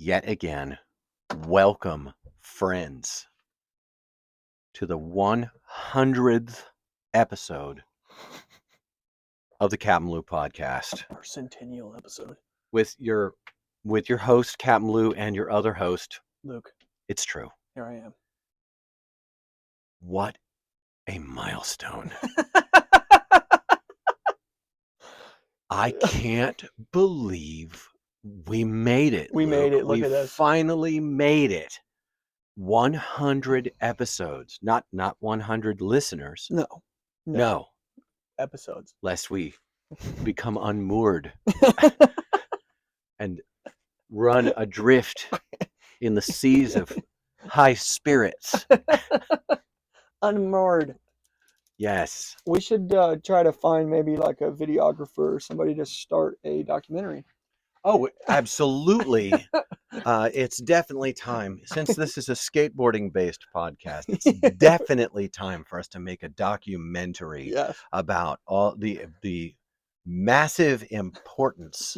yet again, welcome, friends, to the 100th episode of the CapmLew podcast. Our centennial episode. With your host, CapmLew, and your other host, Luke, it's true. here I am. What a milestone. I can't believe we made it. We Luke. made it. Look we at us. Finally made it. 100 episodes, not 100 listeners. No. Episodes. Lest we become unmoored and run adrift in the seas of high spirits. Unmoored. Yes. We should try to find maybe like a videographer or somebody to start a documentary. Oh, absolutely. It's definitely time. Since this is a skateboarding-based podcast, it's definitely time for us to make a documentary about all the massive importance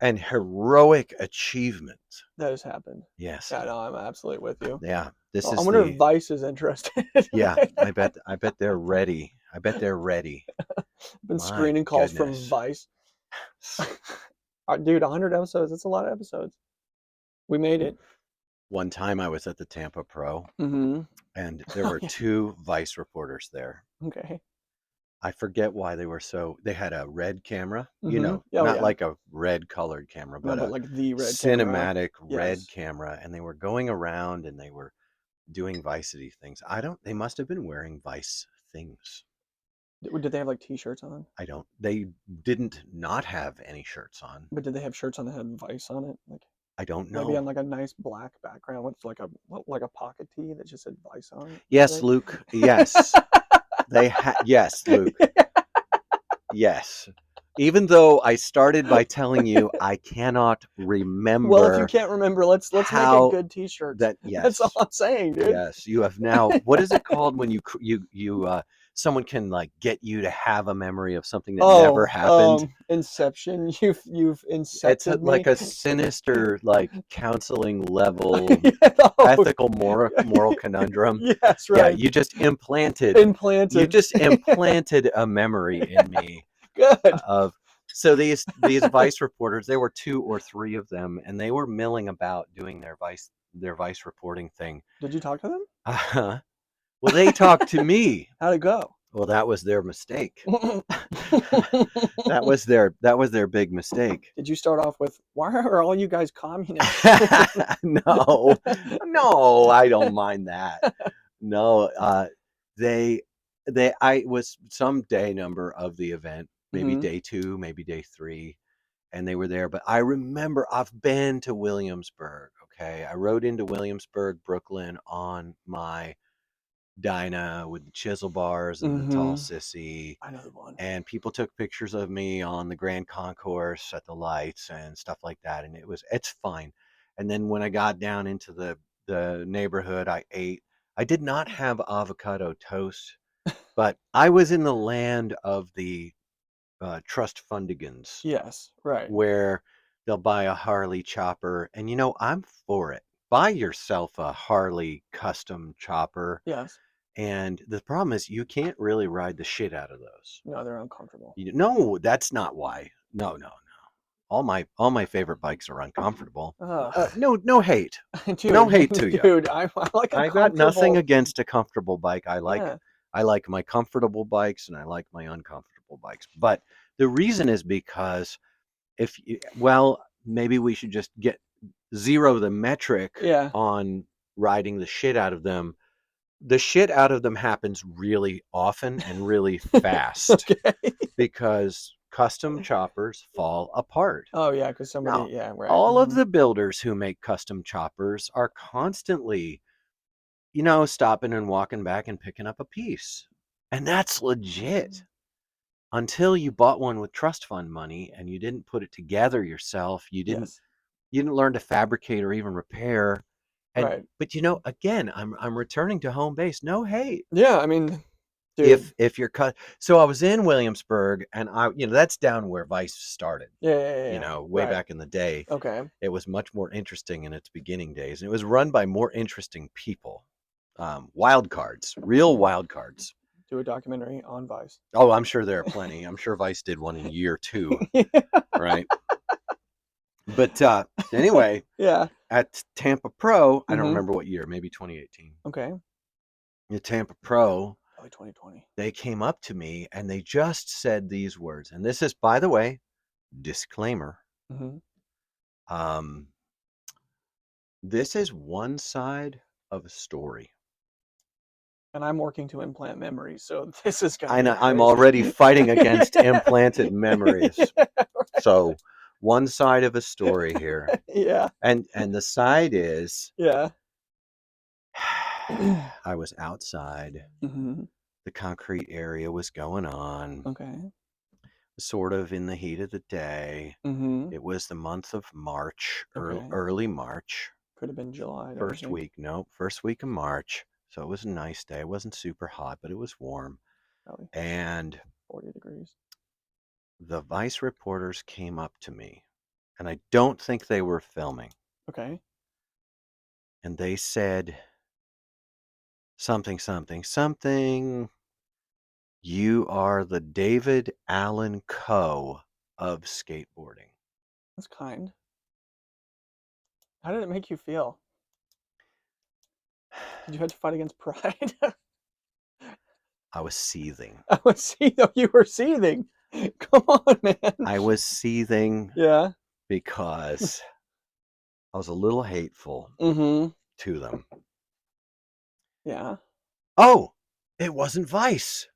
and heroic achievement that has happened. Yes. Yeah, no, I'm absolutely with you. Yeah. I wonder if Vice is interested. Yeah, I bet they're ready. I bet they're ready. Been screening calls from Vice. Dude, 100 episodes. That's a lot of episodes. We made it. One time I was at the Tampa Pro, and there were two Vice reporters there. Okay. I forget why they were they had a red camera, not like a red colored camera, but like the red cinematic red camera. And they were going around and they were doing Vice-ity things. They must have been wearing Vice things. Did they have like t-shirts on? They didn't not have any shirts on. But did they have shirts on that had Vice on it? Like, I don't know. Maybe on like a nice black background with like a pocket tee that just said Vice on it. Yes, Luke. Yes. Yes, Luke. Yes. Even though I started by telling you I cannot remember. Well, if you can't remember, let's make a good t-shirt. That's all I'm saying, dude. Yes, you have now. What is it called when you someone can like get you to have a memory of something that never happened? Inception. You've incepted me. Like a sinister like counseling level ethical moral conundrum. Yes, right. Yeah, you just implanted a memory in me. Good. So these Vice reporters, there were 2 or 3 of them, and they were milling about doing their Vice reporting thing. Did you talk to them? Well, they talked to me. How'd it go? Well, that was their mistake. That was their big mistake. Did you start off with, why are all you guys communists? No, I don't mind that. No, I was some day number of the event, maybe day 2, maybe day 3, and they were there. But I remember I've been to Williamsburg. Okay, I rode into Williamsburg, Brooklyn on my Dyna with the chisel bars and the tall sissy. I know the one. And people took pictures of me on the Grand Concourse at the lights and stuff like that. And it's fine. And then when I got down into the neighborhood, I ate. I did not have avocado toast, but I was in the land of the trust fundigans. Yes, right. Where they'll buy a Harley chopper. And I'm for it. Buy yourself a Harley custom chopper. Yes. And the problem is you can't really ride the shit out of those. No, they're uncomfortable. No, that's not why. No. All my favorite bikes are uncomfortable. No hate. Dude, no hate to you. Dude, I like I got nothing against a comfortable bike. I like my comfortable bikes and I like my uncomfortable bikes. But the reason is because maybe we should just zero the metric on riding the shit out of them. The shit out of them happens really often and really fast because custom choppers fall apart. Oh yeah, because somebody, right. All of the builders who make custom choppers are constantly, stopping and walking back and picking up a piece. And that's legit. Until you bought one with trust fund money and you didn't put it together yourself, you didn't learn to fabricate or even repair. And, right. But again, I'm returning to home base. No hate. Yeah, I mean, Dude. If you're cut, so I was in Williamsburg, and that's down where Vice started. Yeah. Way Right. back in the day, Okay. it was much more interesting in its beginning days, and it was run by more interesting people. Wild cards, real wild cards. Do a documentary on Vice. Oh, I'm sure there are plenty. I'm sure Vice did one in year 2, right? But anyway, Yeah. at Tampa Pro, I don't Mm-hmm. remember what year, maybe 2018. Okay. At Tampa Pro, Probably 2020. they came up to me and they just said these words. And this is, by the way, disclaimer. Mm-hmm. Um, this is one side of a story. And I'm working to implant memories, so this is gonna be I'm crazy. already fighting against implanted memories. So one side of a story here. Yeah. And the side is Yeah. I was outside. Mm-hmm. The concrete area was going on, Okay. sort of in the heat of the day. Mm-hmm. It was the month of March, Okay. early March. Could have been July, don't you First think? week, no, first week of March. So it was a nice day. It wasn't super hot, but it was warm. Probably And 40 degrees. the Vice reporters came up to me, and I don't think they were filming. Okay. And they said something, something, something. You are the David Allen Coe of skateboarding. That's kind. How did it make you feel? Did you have to fight against pride? I was seething. I was seething. You were seething. Come on, man. I was seething Yeah. because I was a little hateful Mm-hmm. to them. Yeah. Oh, it wasn't Vice.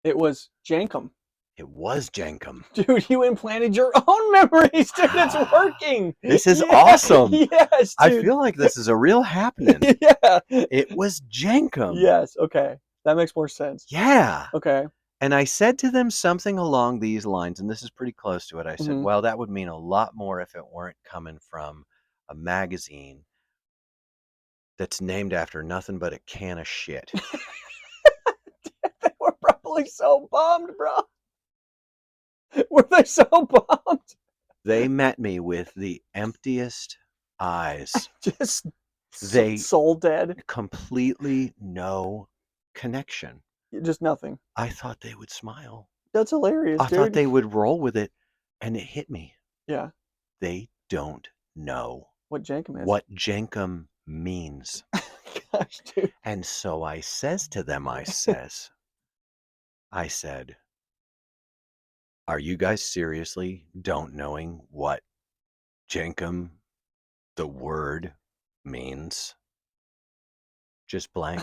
It was Jankum. It was Jenkum. Dude, you implanted your own memories, dude. It's working. This is Yeah. awesome. Yes, I dude. feel like this is a real happening. Yeah. It was Jenkum. Yes. Okay. That makes more sense. Yeah. Okay. And I said to them something along these lines, and this is pretty close to it. I said, Mm-hmm. well, that would mean a lot more if it weren't coming from a magazine that's named after nothing but a can of shit. They were probably so bummed, bro. Were they so bummed? They met me with the emptiest eyes. Just They soul dead. completely no connection. Just nothing. I thought they would smile. That's hilarious, I thought dude. they would roll with it, and it hit me. Yeah. They don't know What Jankum is. what Jenkum means. Gosh, dude. And so I says to them, I said, are you guys seriously don't knowing what Jenkum, the word, means? Just blank.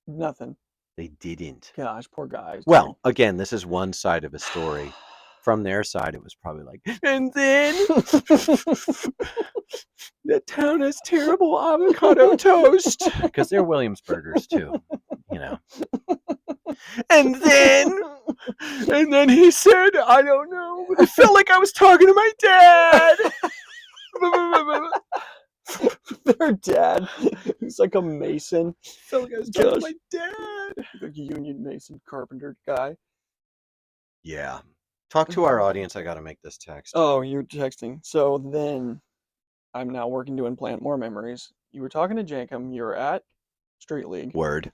Nothing. They didn't. Gosh, poor guys. Well, again, this is one side of a story. From their side, it was probably like, and then the town has terrible avocado toast because they're Williamsburgers too, you know. And then he said, I don't know. I felt like I was talking to my dad. Their dad, who's like a mason. Felt like I was talking to my dad. Like a union mason carpenter guy. Yeah. Talk to our audience. I got to make this text. Oh, you're texting. So then I'm now working to implant more memories. You were talking to Jankum. You were at Street League. Word.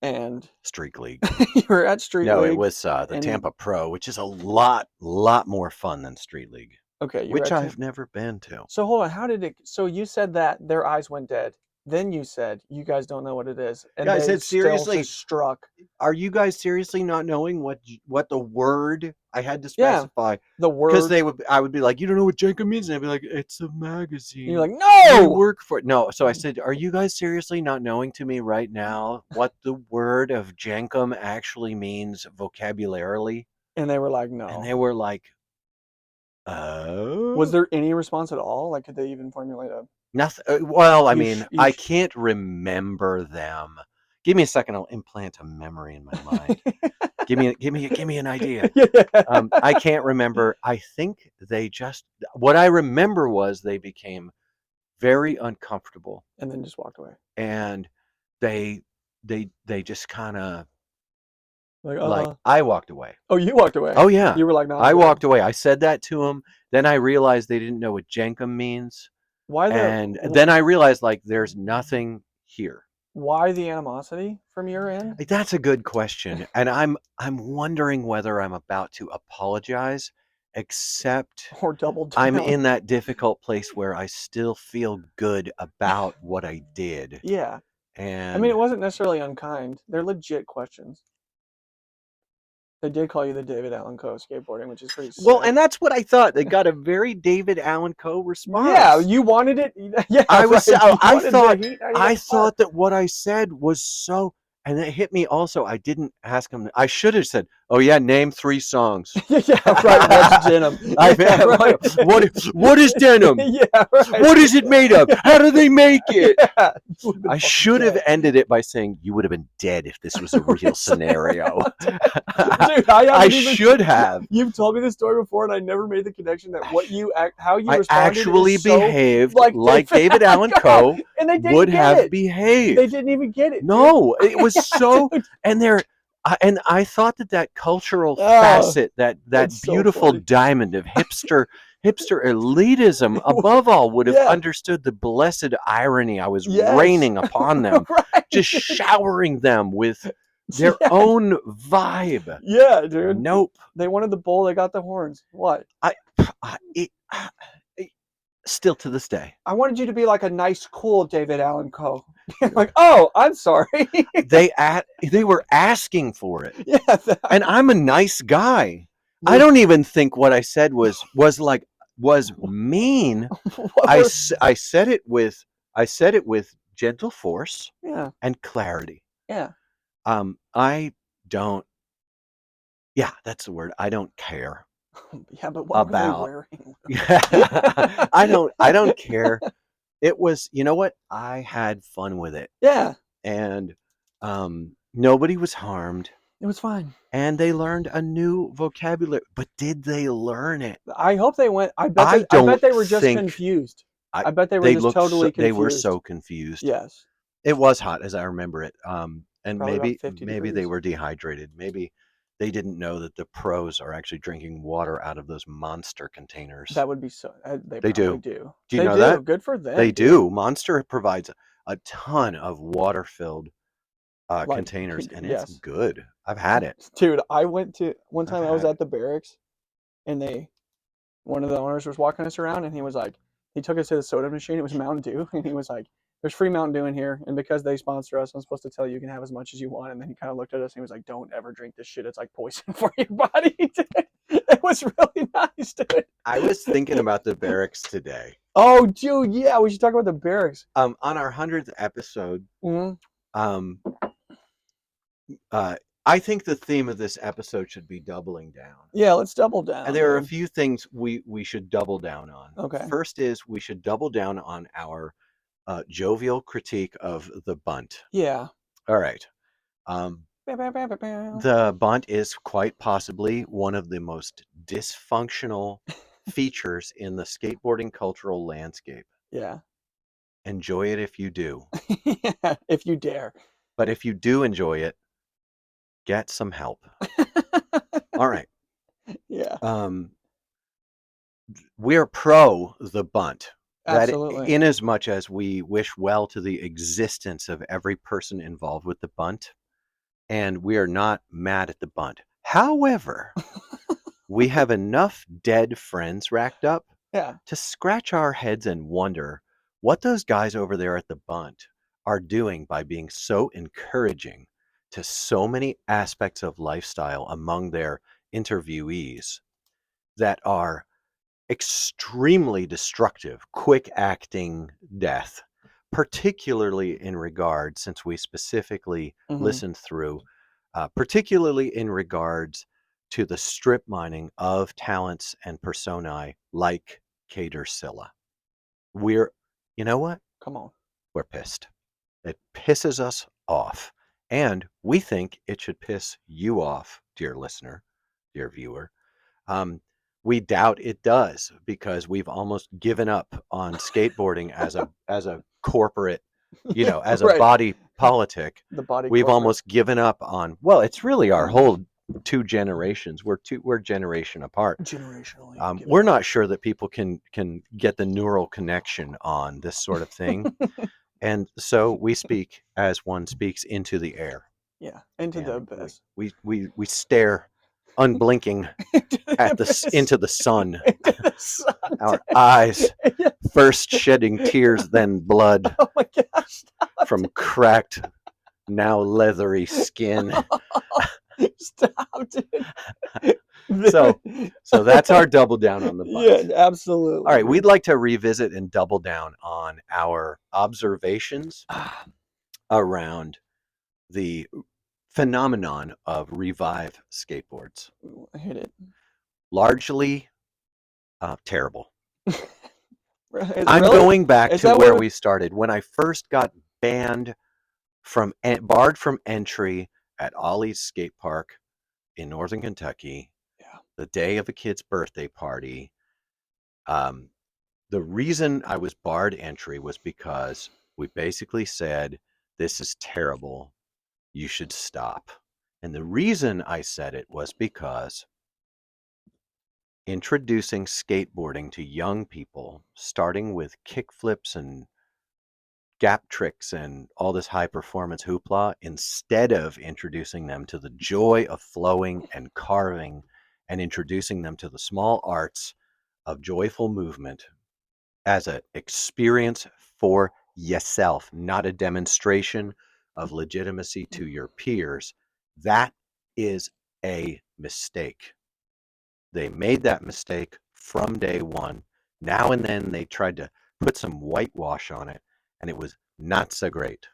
And Streak League. you were at Street No, League. it was the and Tampa Pro, which is a lot more fun than Street League. Okay, you were which at I've never been to. So hold on, how did it? So you said that their eyes went dead. Then you said you guys don't know what it is, and Guys, they it's still seriously just struck. Are you guys seriously not knowing what the word I had to Yeah, specify? the Because word. I would be like, you don't know what Jenka means, and I'd be like, it's a magazine. And you're like, You no. work for it. No, so I said, are you guys seriously not knowing to me right now what the word of Jenkum actually means vocabularily? And they were like, no. And they were like, oh. Was there any response at all? Like, could they even formulate a? Nothing. Well, I You mean, sh- you I sh- can't remember them. Give me a second. I'll implant a memory in my mind. Give me an idea. Yeah. I can't remember. I think they just. What I remember was they became very uncomfortable, And then just walked away. and they just kind of Like, Like, I walked away. oh, you walked away. Oh, yeah. You were like, no, I'm I good. walked away. I said that to them. Then I realized they didn't know what Jenkum means. Why And then I realized, like, there's nothing here. why the animosity from your end? Like, that's a good question. And I'm wondering whether I'm about to apologize, except Or double I'm down? in that difficult place where I still feel good about what I did. Yeah. I And mean, it wasn't necessarily unkind. They're legit questions. They did call you the David Allen Co. of skateboarding, which is pretty well, sick. and that's what I thought. They got a very David Allen Coe Yeah, response. you wanted it. Yeah, I right. was You I wanted the thought heat 99 I part. thought that what I said was so, and it hit me also. I didn't ask him. I should have said, "Oh yeah, name 3 songs." Yeah, right. What's denim? I Yeah, right. what is denim? Yeah, right. What is it made of? How do they make it? Yeah, you would've been I fucking should have dead. ended it by saying, "You would have been dead if this was a real scenario." Dude, I I haven't even. should have. You've told me this story before, and I never made the connection that what you act, how you I responded, actually is so behaved like like David Allen Coe and they would didn't get have it. They behaved. didn't even get it, dude. No, it was so, Dude. and I thought that cultural Oh, facet, that that's so beautiful funny. diamond of hipster elitism, above all, would have Yeah. understood the blessed irony I was Yes. raining upon them, Right. just showering them with their Yeah. own vibe. Yeah, dude. Nope. They wanted the bull, they got the horns. What? It, still to this day. I wanted you to be like a nice, cool David Allen Co. Like, oh, I'm sorry. They were asking for it. Yeah. And I'm a nice guy. I don't even think what I said was mean. I said it with gentle force Yeah. and clarity. Yeah. I don't. Yeah, that's the word. I don't care Yeah, but what about. were they wearing? Yeah, I don't care. It was. You know what? I had fun with it, Yeah. and nobody was harmed. It was fine. And they learned a new vocabulary. But did they learn it? I hope they went. I bet they were just confused. I bet they were just totally confused. They were so confused. Yes. It was hot as I remember it. And Probably about maybe 50 they degrees. were dehydrated. Maybe they didn't know that the pros are actually drinking water out of those monster containers. That would be so. They do. Do Do they you know that? Good for them. They do. Monster provides a ton of water-filled containers, and it's good. I've had it. Dude, I went to one time. I was at the barracks, and one of the owners was walking us around, and he was like, he took us to the soda machine. It was Mountain Dew, and he was like, "There's free Mountain Dew in here, and because they sponsor us, I'm supposed to tell you can have as much as you want." And then he kind of looked at us, and he was like, "Don't ever drink this shit. It's like poison for your body." It was really nice, dude. I was thinking about the barracks today. Oh, dude, yeah, we should talk about the barracks. On our 100th episode, I think the theme of this episode should be doubling down. Yeah, let's double down. And there are a few things we should double down on. Okay. First is we should double down on our jovial critique of the bunt. Yeah. All right. The bunt is quite possibly one of the most dysfunctional features in the skateboarding cultural landscape. Yeah. Enjoy it if you do. If you dare. But if you do enjoy it, get some help. All right. Yeah. We're pro the bunt. Absolutely. That in as much as we wish well to the existence of every person involved with the bunt, and we are not mad at the bunt. However, we have enough dead friends racked up to scratch our heads and wonder what those guys over there at the bunt are doing by being so encouraging to so many aspects of lifestyle among their interviewees that are extremely destructive, quick acting death, particularly in regard, since we specifically listened through, particularly in regards to the strip mining of talents and personae like Cater Silla. You know what? Come on. We're pissed. It pisses us off. And we think it should piss you off, dear listener, dear viewer. We doubt it does, because we've almost given up on skateboarding as a corporate, as a body politic. The body. We've corporate. almost given up on. Well, it's really our whole 2 generations. We're generation apart. Generationally. We're not sure that people can get the neural connection on this sort of thing, and so we speak as one speaks into the air. Yeah, into the And abyss. we stare unblinking into the sun. Into the sun. Our eyes Yeah. first shedding tears, then blood Oh my gosh! from cracked, now leathery skin. Stop, dude. So that's our double down on the butts. Yeah, absolutely. All right, we'd like to revisit and double down on our observations around the phenomenon of revive skateboards. I hate it. Largely terrible. I'm going back to where we started. When I first got barred from entry at Ollie's skate park in Northern Kentucky, the day of a kid's birthday party. The reason I was barred entry was because we basically said, this is terrible. You should stop. And the reason I said it was because introducing skateboarding to young people, starting with kickflips and gap tricks and all this high performance hoopla, instead of introducing them to the joy of flowing and carving and introducing them to the small arts of joyful movement as an experience for yourself, not a demonstration of legitimacy to your peers, that is a mistake. They made that mistake from day one. Now and then they tried to put some whitewash on it, and it was not so great.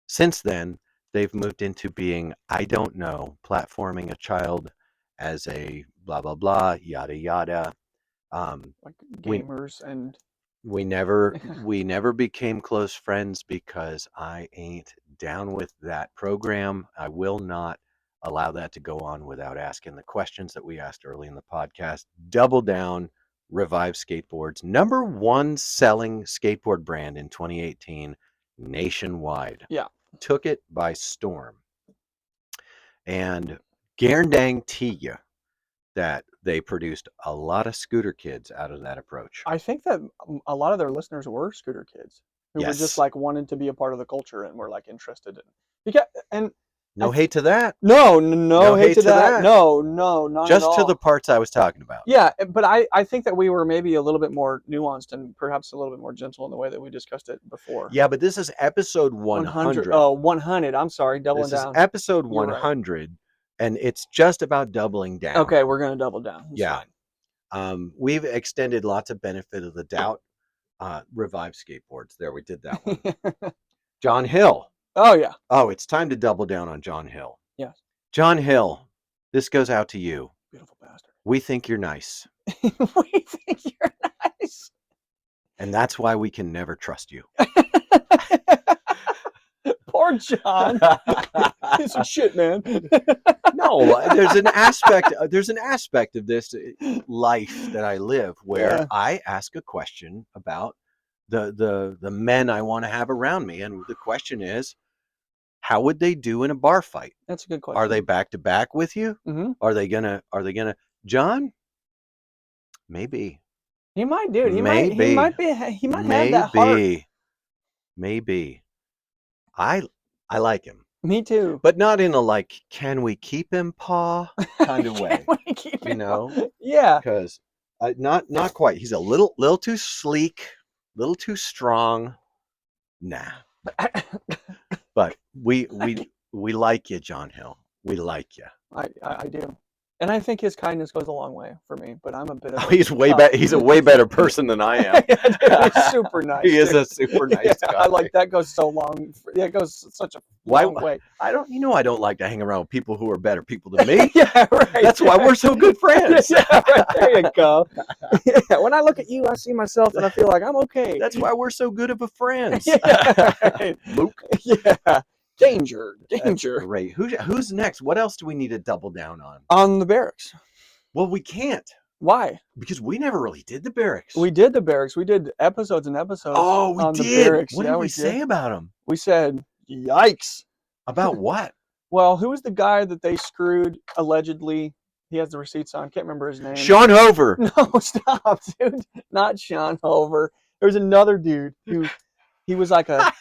Since then, they've moved into being, I don't know, platforming a child as a blah, blah, blah, yada, yada. Like gamers we never became close friends because I ain't down with that program. I will not allow that to go on without asking the questions that we asked early in the podcast. Double down, Revive Skateboards, #1 selling skateboard brand in 2018 nationwide. Yeah. Took it by storm. And guarantee you that they produced a lot of scooter kids out of that approach. I think that a lot of their listeners were scooter kids who were just like wanted to be a part of the culture and were like interested in. No hate to that. No hate to that. No, not just at all. To the parts I was talking about. Yeah, but I think that we were maybe a little bit more nuanced and perhaps a little bit more gentle in the way that we discussed it before. Yeah, but this is episode 100. Oh, 100. I'm sorry, doubling down. This is episode 100, and it's just about doubling down. Okay, we're going to double down. That's fine. We've extended lots of benefit of the doubt. Revive Skateboards. There, we did that one. John Hill. Oh, yeah. Oh, it's time to double down on John Hill. Yes. John Hill, this goes out to you. Beautiful bastard. We think you're nice. We think you're nice. And that's why we can never trust you. Poor John. He's some shit, man. No, there's an aspect of this life that I live where I ask a question about the men I want to have around me, and the question is, how would they do in a bar fight? That's a good question. Are they back to back with you? Mm-hmm. Are they gonna John? Maybe. He might, dude. He might have that heart. Maybe. I like him. Me too. But not in a like, can we keep him, Pa? kind of way. You know? Yeah. Because not quite. He's a little too sleek, little too strong. Nah. But we like you, John Hill. We like you. I do. And I think his kindness goes a long way for me, but I'm a bit of he's a way better person than I am. He's super nice. He is a super nice guy. I like that goes so long. It goes such a long way. I don't like to hang around with people who are better people than me. Yeah, right. That's why we're so good friends. Yeah, right. There you go. Yeah, when I look at you, I see myself and I feel like I'm okay. That's why we're so good of a friends. Yeah, right. Luke. Yeah. Danger. Great. Who's next? What else do we need to double down on? On the barracks. Well, we can't. Why? Because we never really did the barracks. We did the barracks. We did episodes and episodes. Oh, we on did. The barracks. What did we say about them? We said Yikes. About what? Well, who was the guy that they screwed allegedly? He has the receipts on. Can't remember his name. Sean Hover. No, stop, dude. Not Sean Hover. There was another dude who he was like a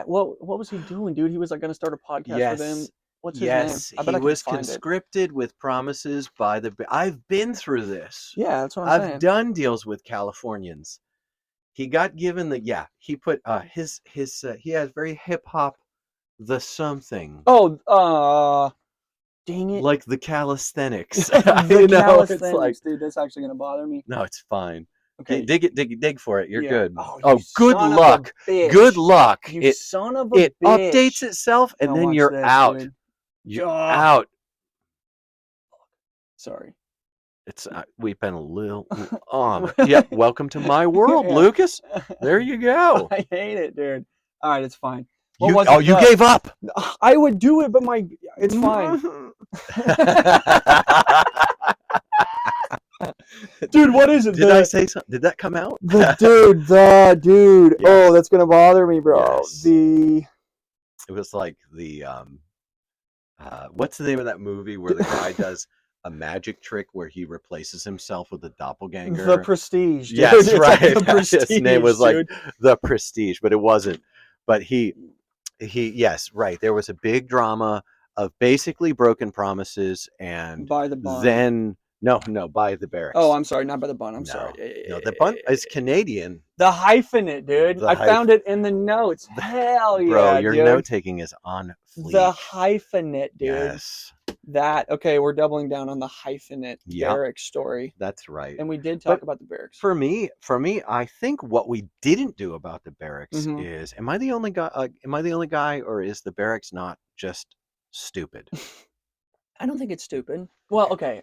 what was he doing, dude? He was like going to start a podcast with him. Yes. What's his name? Yes, I bet he I can was find it. conscripted with promises by the. I've been through this. Yeah, that's what I'm I've saying. done deals with Californians. He got given the he put his he has very hip hop the something. Oh, dang it. Like the calisthenics. The calisthenics, it's like, dude. That's actually going to bother me. no, it's fine. Okay. Dig for it. You're Yeah. good. Oh, good son of a luck. bitch. Good luck. You son of a it bitch. updates itself and Now then watch you're this, out. dude. You're Ah. out. Sorry. It's we've been a little Yep, welcome to my world, Yeah. Lucas. There you go. I hate it, dude. All right, it's fine. You gave up. I would do it, but it's fine. Dude, what is it? Did I say something? Did that come out? The dude. Yes. Oh, that's gonna bother me, bro. Yes. It was like the what's the name of that movie where the guy does a magic trick where he replaces himself with a doppelganger? The Prestige. Dude. Yes, It's right. Like the Prestige, his name was dude. like The Prestige, but it wasn't. But yes, right. There was a big drama of basically broken promises, and By the bun. then by the barracks. Oh, I'm sorry, not by the bun. I'm No. sorry. No, the bun is Canadian. The hyphenate, dude. I found it in the notes. Hell yeah, bro. Your dude. note taking is on fleek. The hyphenate, dude. Yes. Okay, we're doubling down on the hyphenate barracks story. That's right. And we did talk about the barracks. For me, I think what we didn't do about the barracks is, am I the only guy, or is the barracks not just stupid? I don't think it's stupid. Well, okay.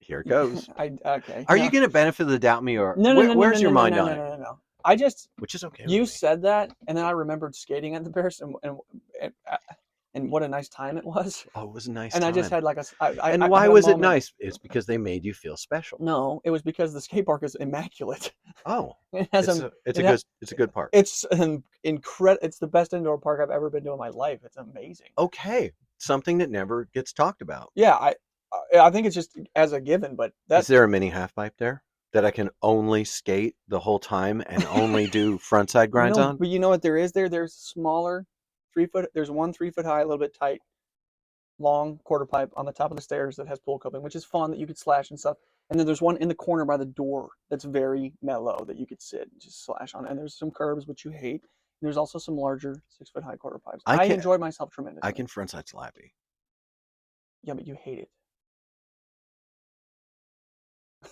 Here it goes. Okay. Are you going to benefit the doubt me, or no, where's your mind on it? No. I just, which is okay. You said that, and then I remembered skating at the barracks, and what a nice time it was. Oh, it was a nice and time. I just had like and why was it nice? It's because they made you feel special. No, it was because the skate park is immaculate. Oh, it's a good park. It's an it's the best indoor park I've ever been to in my life. It's amazing. Okay, something that never gets talked about. Yeah, I think it's just as a given, but is there a mini half pipe there that I can only skate the whole time and only do frontside grinds on? But you know what there is there? There's smaller 3 foot. There's one 3 foot high, a little bit tight, long quarter pipe on the top of the stairs that has pool coping, which is fun that you could slash and stuff. And then there's one in the corner by the door that's very mellow that you could sit and just slash on. And there's some curbs, which you hate. And there's also some larger 6 foot high quarter pipes. I enjoyed myself tremendously. I can frontside slappy. Yeah, but you hate it.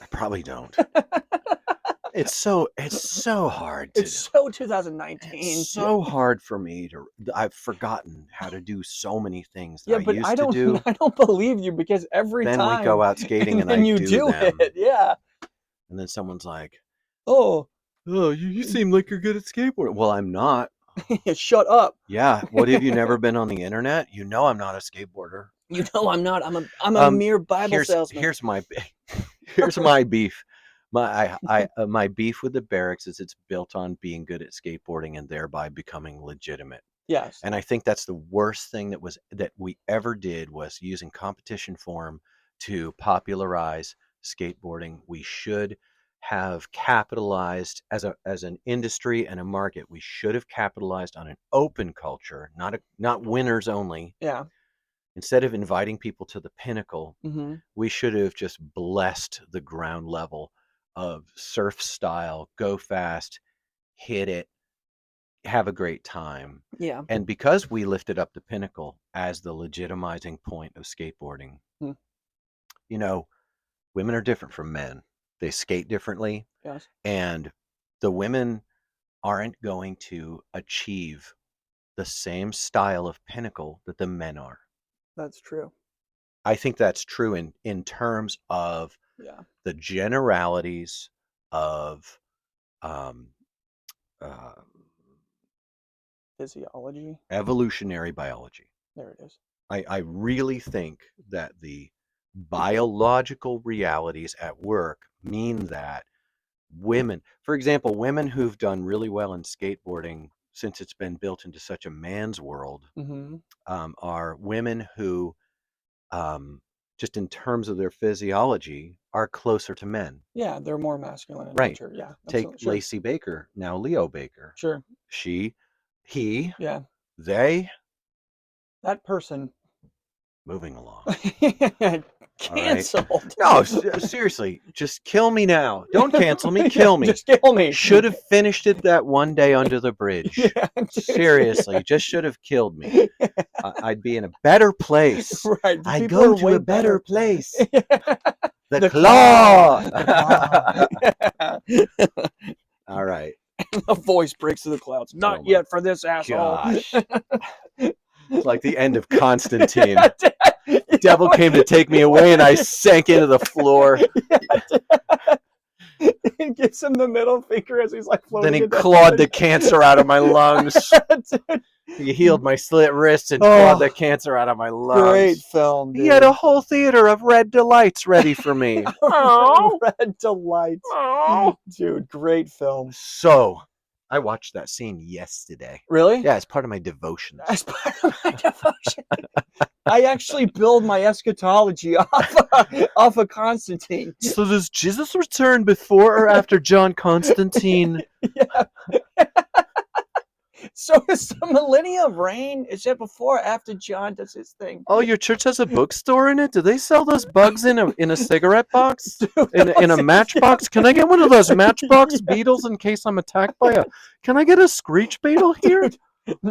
I probably don't. It's so hard. It's so 2019. It's so hard for me to. I've forgotten how to do so many things that but I used to do. I don't believe you, because every then time we go out skating and then I you do them. it. Yeah. And then someone's like, "Oh, you seem like you're good at skateboarding." Well, I'm not. Shut up. Yeah. What, have you never been on the internet? You know I'm not a skateboarder. You know I'm not. I'm a mere Bible salesman. Here's my beef. My beef with the barracks is it's built on being good at skateboarding and thereby becoming legitimate. Yes. And I think that's the worst thing that we ever did, was using competition form to popularize skateboarding. We should have capitalized as an industry and a market. We should have capitalized on an open culture, not winners only. Yeah. Instead of inviting people to the pinnacle, we should have just blessed the ground level of surf style, go fast, hit it, have a great time. Yeah. And because we lifted up the pinnacle as the legitimizing point of skateboarding, women are different from men. They skate differently. Yes. And the women aren't going to achieve the same style of pinnacle that the men are. That's true. I think that's true in terms of the generalities of physiology, evolutionary biology. There it is. I really think that the biological realities at work mean that women, for example, women who've done really well in skateboarding since it's been built into such a man's world, Mm-hmm. are women who, just in terms of their physiology, are closer to men. Yeah, they're more masculine in Right. nature. Yeah, Take absolutely. Sure. Lacey Baker, now Leo Baker. Sure. She, he, Yeah. they, That person moving along. All right. canceled. No, seriously, just kill me now. Don't cancel me, kill me. Just kill me. Should have finished it that one day under the bridge. Yeah, dude. Seriously, just should have killed me. I'd be in a better place. Right. I'd People go are to way a better better. place. The The claw. The claw. All right. A voice breaks through the clouds. Not Oh my yet for this asshole. gosh. It's like the end of Constantine. Yeah, Devil came to take me away and I sank into the floor. Yeah, he gives him the middle finger as he's like floating. Then he clawed the cancer out of my lungs. Dude. He healed my slit wrists and clawed the cancer out of my lungs. Great film, dude. He had a whole theater of red delights ready for me. Oh. Red delights. Oh. Dude, great film. So, I watched that scene yesterday. Really? Yeah, it's part of my devotions. As part of my devotion. I actually build my eschatology off of Constantine. So does Jesus return before or after John Constantine? Yeah. So is the millennium reign? Is it before or after John does his thing? Oh, your church has a bookstore in it? Do they sell those bugs in a cigarette box? In a matchbox? Can I get one of those matchbox beetles in case I'm attacked by a... Can I get a screech beetle here?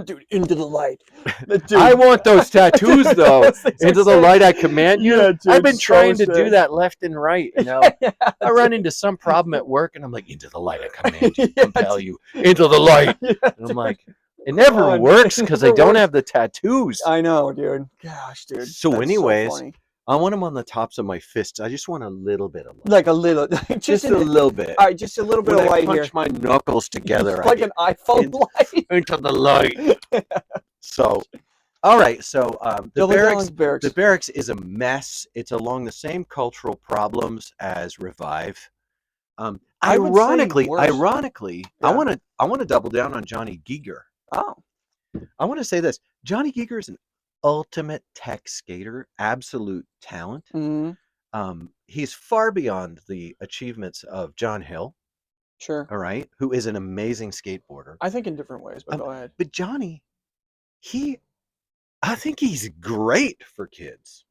Dude, into the light. Dude. I want those tattoos, though. Into the light I command you. Yeah, dude, I've been trying to sick. do that left and right, you know. Yeah, I run into some problem at work, and I'm like, into the light I command you, Yeah, compel you, into the light. Yeah, And I'm like, it never Oh, works it because I never don't works. have the tattoos. I know, dude. Gosh, dude. So that's anyways, funny. I want them on the tops of my fists. I just want a little bit of light. Like a little, Just a little bit. All right, just a little bit When of I light punch here. my knuckles together, Like an iPhone light. into the light. So, all right. So the barracks is a mess. It's along the same cultural problems as Revive. I would say Ironically, Yeah. I want to double down on Johnny Giger. Oh, I want to say this: Johnny Giger is an ultimate tech skater, absolute talent. mm-hmm. He's far beyond the achievements of John Hill. Sure. All right, who is an amazing skateboarder. I think in different ways, but go ahead. But Johnny, I think he's great for kids.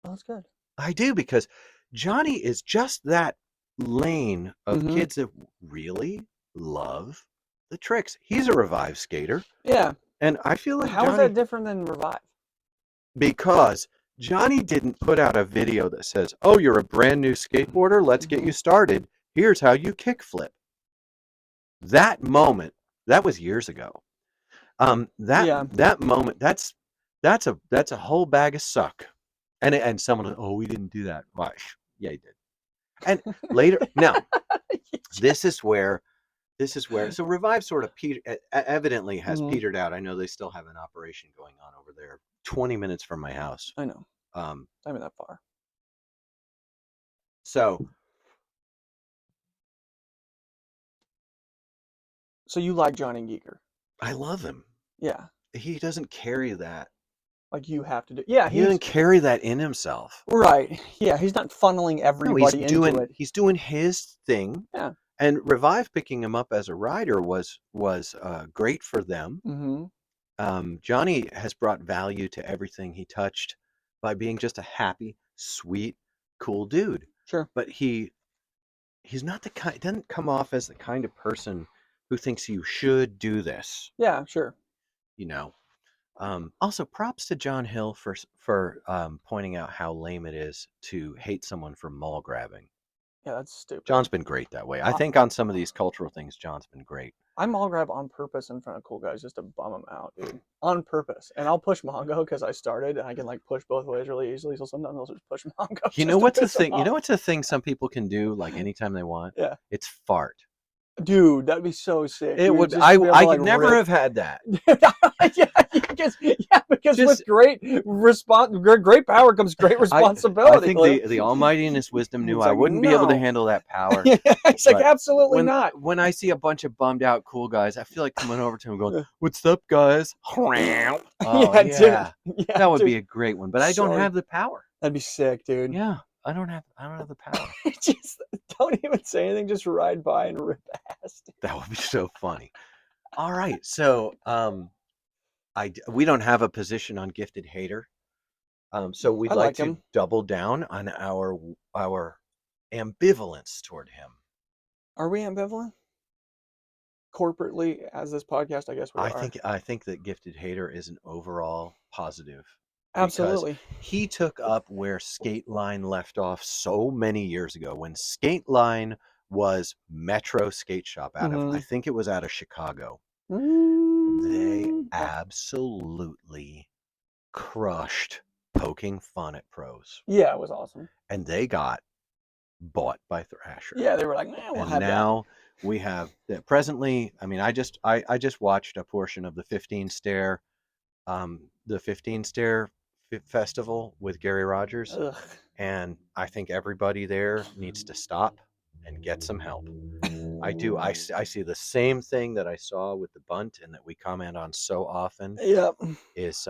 Oh, that's good. I do, because Johnny is just that lane of Mhm. kids that really love the tricks. He's a Revive skater, Yeah. and I feel like How is Johnny, that different than Revive? because Johnny didn't put out a video that says, "Oh, you're a brand new skateboarder. Let's get you started. Here's how you kickflip." That moment, that was years ago. Yeah. That moment, that's a whole bag of suck. And someone, oh, we didn't do that. Why? Yeah, you did. And later, now, this is where so Revive sort of evidently has Mhm. petered out. I know they still have an operation going on over there, 20 minutes from my house. I know. Um, Not even that far. so So you like Johnny Giger? I love him. Yeah. He doesn't carry that. Like you have to do. Yeah. He doesn't carry that in himself. Right. Yeah. He's not funneling No, everybody into it. he's doing his thing. Yeah. And Revive picking him up as a rider was great for them. Mm-hmm. Johnny has brought value to everything he touched by being just a happy, sweet, cool dude. Sure. But he's not the kind. Doesn't come off as the kind of person who thinks you should do this. Yeah. Sure. You know. Also, props to John Hill for pointing out how lame it is to hate someone for mall grabbing. Yeah, that's stupid. John's been great that way. I think on some of these cultural things, John's been great. I mall grab on purpose in front of cool guys just to bum them out, dude. On purpose. And I'll push Mongo because I started and I can like push both ways really easily. So sometimes I'll just push Mongo. You know what's a thing? You know what's a thing some people can do like anytime they want? Yeah. It's fart. Dude, that'd be so sick, It dude. would. Just to be able to I like could never rip. have had that. Because Just with great power comes great I responsibility, think Lou. the Almighty in His wisdom knew He's I like, wouldn't be able to no. handle that power. He's like, But absolutely not. when I see a bunch of bummed out cool guys, I feel like coming over to them going, "What's up, guys?" Oh Yeah, yeah, dude. Yeah, that would dude. be a great one. But I don't Sorry. have the power. That'd be sick, dude. Yeah, I don't have the power. Just don't even say anything. Just ride by and rip ass. Dude. That would be so funny. All right, so we don't have a position on gifted hater. So we'd I like like to him. double down on our ambivalence toward him. Are we ambivalent? Corporately, as this podcast, I guess we are. I think that gifted hater is an overall positive because Absolutely. he took up where Skate Line left off so many years ago when Skate Line was Metro Skate Shop I think it was out of Chicago. They absolutely crushed poking fun at pros. Yeah, it was awesome. And they got bought by Thrasher. Yeah, they were like, man, we'll And have now we have presently, I mean, I just watched a portion of the 15 stair festival with Gary Rogers, that. Ugh. and I think everybody there needs to stop and get some help. I do. I see the same thing that I saw with the bunt and that we comment on so often Yep. is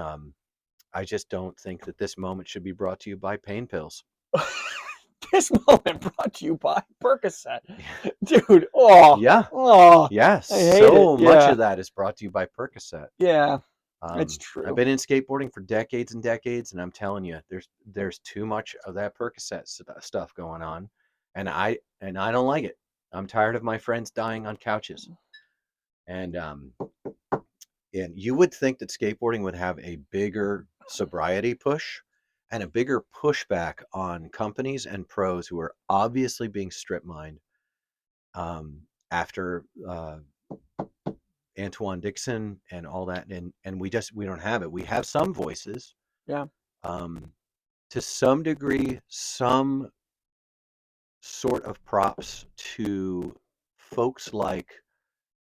I just don't think that this moment should be brought to you by pain pills. This moment brought to you by Percocet. Dude, oh. Yeah. Oh. Yes. I hate So it. much Yeah. of that is brought to you by Percocet. Yeah. It's true. I've been in skateboarding for decades and decades, and I'm telling you, there's too much of that Percocet stuff going on, and I don't like it. I'm tired of my friends dying on couches, and you would think that skateboarding would have a bigger sobriety push and a bigger pushback on companies and pros who are obviously being strip mined after Antoine Dixon and all that, and we don't have it. We have some voices, Yeah. to some degree, some sort of props to folks like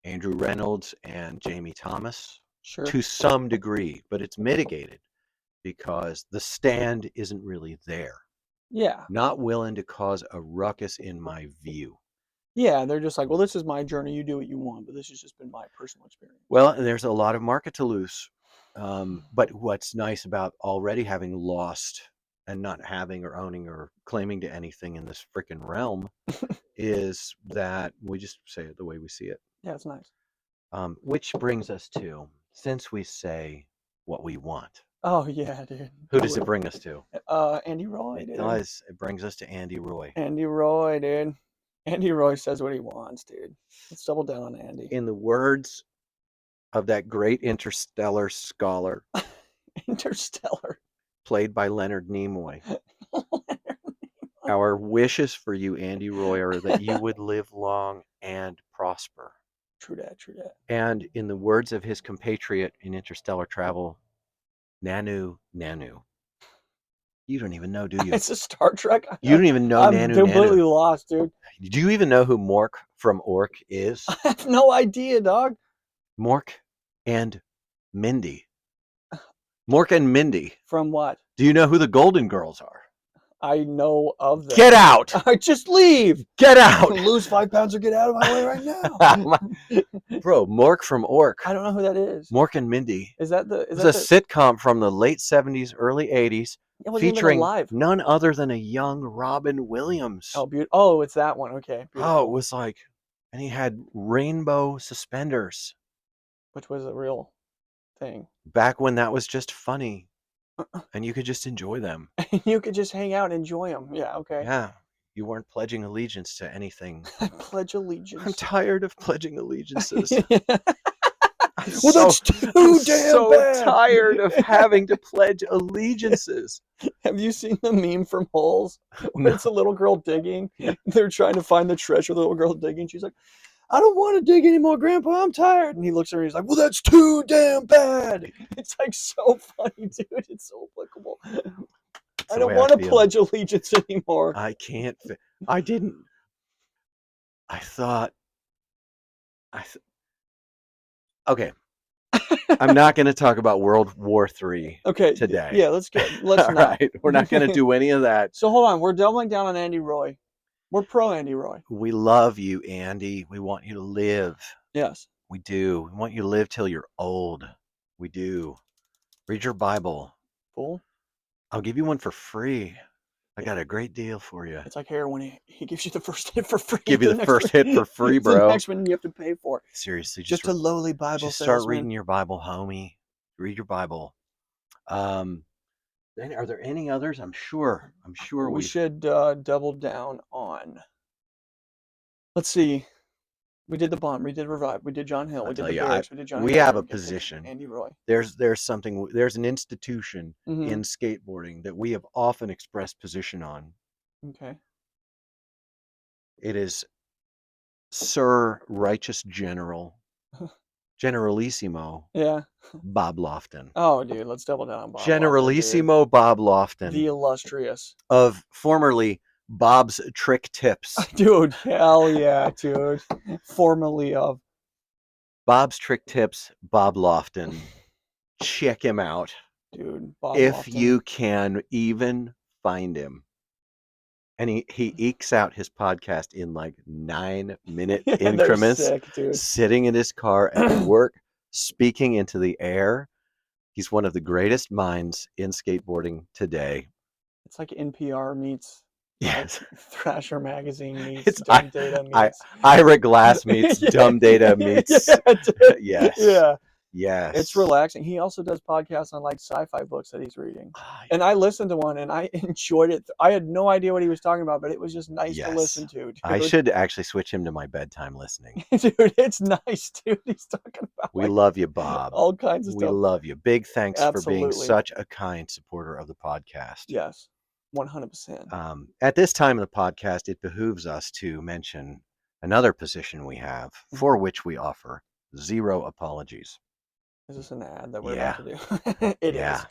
Andrew Reynolds and Jamie Thomas, Sure. to some degree, but it's mitigated because the stand isn't really there. Yeah. Not willing to cause a ruckus, in my view. Yeah, they're just like, well, this is my journey. You do what you want, but this has just been my personal experience. Well, there's a lot of market to lose. But what's nice about already having lost and not having or owning or claiming to anything in this freaking realm is that we just say it the way we see it. Yeah, it's nice. Which brings us to, since we say what we want. Oh yeah, dude. Who does it bring us to? Andy Roy, dude. It brings us to Andy Roy. Andy Roy, dude. Andy Roy says what he wants, dude. Let's double down on Andy. In the words of that great interstellar scholar, Interstellar, played by Leonard Nimoy. Our wishes for you, Andy Roy, are that you would live long and prosper. True that, true that. And in the words of his compatriot in interstellar travel, Nanu, Nanu. You don't even know, do you? It's a Star Trek. You don't even know I'm Nanu, completely Nanu. lost, dude. Do you even know who Mork from Ork is? I have no idea, dog. Mork and Mindy. Mork and Mindy. From what? Do you know who the Golden Girls are? I know of them. Get out! Just leave! Get out! Lose 5 pounds or get out of my way right now. Bro, Mork from Ork. I don't know who that is. Mork and Mindy. Is that the? It was a sitcom from the late 70s, early 80s, featuring none other than a young Robin Williams. Oh, beautiful. Oh, it's that one. Okay. Beautiful. Oh, it was like, and he had rainbow suspenders. Which was a real thing. Back when that was just funny. And you could just enjoy them. You could just hang out and enjoy them. Yeah, okay. Yeah. You weren't pledging allegiance to anything. I pledge allegiance. I'm tired of pledging allegiances. Well, that's too damn bad. Tired of having to pledge allegiances. Have you seen the meme from Holes? Where No. it's a little girl digging. They're trying to find the treasure. The little girl digging. She's like, I don't want to dig anymore, Grandpa. I'm tired. And he looks at her and he's like, well, that's too damn bad. It's like so funny, dude. It's so applicable. I don't want to pledge allegiance anymore. I can't. I didn't. I thought Okay. I'm not going to talk about World War III Okay, today. yeah, let's All not. right. We're not going to do any of that. So hold on, we're doubling down on Andy Roy. We're pro Andy Roy. We love you, Andy. We want you to live. Yes. We do. We want you to live till you're old. We do. Read your Bible. Fool. I'll give you one for free. I got a great deal for you. It's like heroin. He gives you the first hit for free. Give you the first hit for free, bro. The next one you have to pay for. Seriously, just a lowly Bible just salesman. start reading your Bible, homie. Read your Bible. Then are there any others? I'm sure we should double down on. Let's see. We did the Bomb. We did Revive. We did John Hill. We did the Barracks. We did Johnny. We have a position. Andy Roy. There's an institution in skateboarding that we have often expressed position on. Okay. It is Sir Righteous General, Generalissimo. Yeah. Bob Lofton. Oh, dude, let's double down on Bob. Generalissimo Lofton, Bob Lofton. The illustrious. Of formerly Bob's Trick Tips. Dude, hell yeah, dude. Formerly of Bob's Trick Tips, Bob Lofton. Check him out. Dude, Bob if Lofton. You can even find him. And he ekes out his podcast in like 9-minute increments. Sick, dude. Sitting in his car at work, speaking into the air. He's one of the greatest minds in skateboarding today. It's like NPR meets yes. Thrasher Magazine meets Dumb Data meets Ira Glass meets Dumb Data meets yes. Yeah. Yes. It's relaxing. He also does podcasts on like sci-fi books that he's reading. And I listened to one and I enjoyed it. I had no idea what he was talking about, but it was just nice to listen to. Dude. I should actually switch him to my bedtime listening. Dude, it's nice, dude. He's talking about we love you, Bob. All kinds of stuff. We love you. Big thanks for being such a kind supporter of the podcast. Yes, 100%. At this time of the podcast, it behooves us to mention another position we have for which we offer zero apologies. Is this an ad that we're about to do? It is.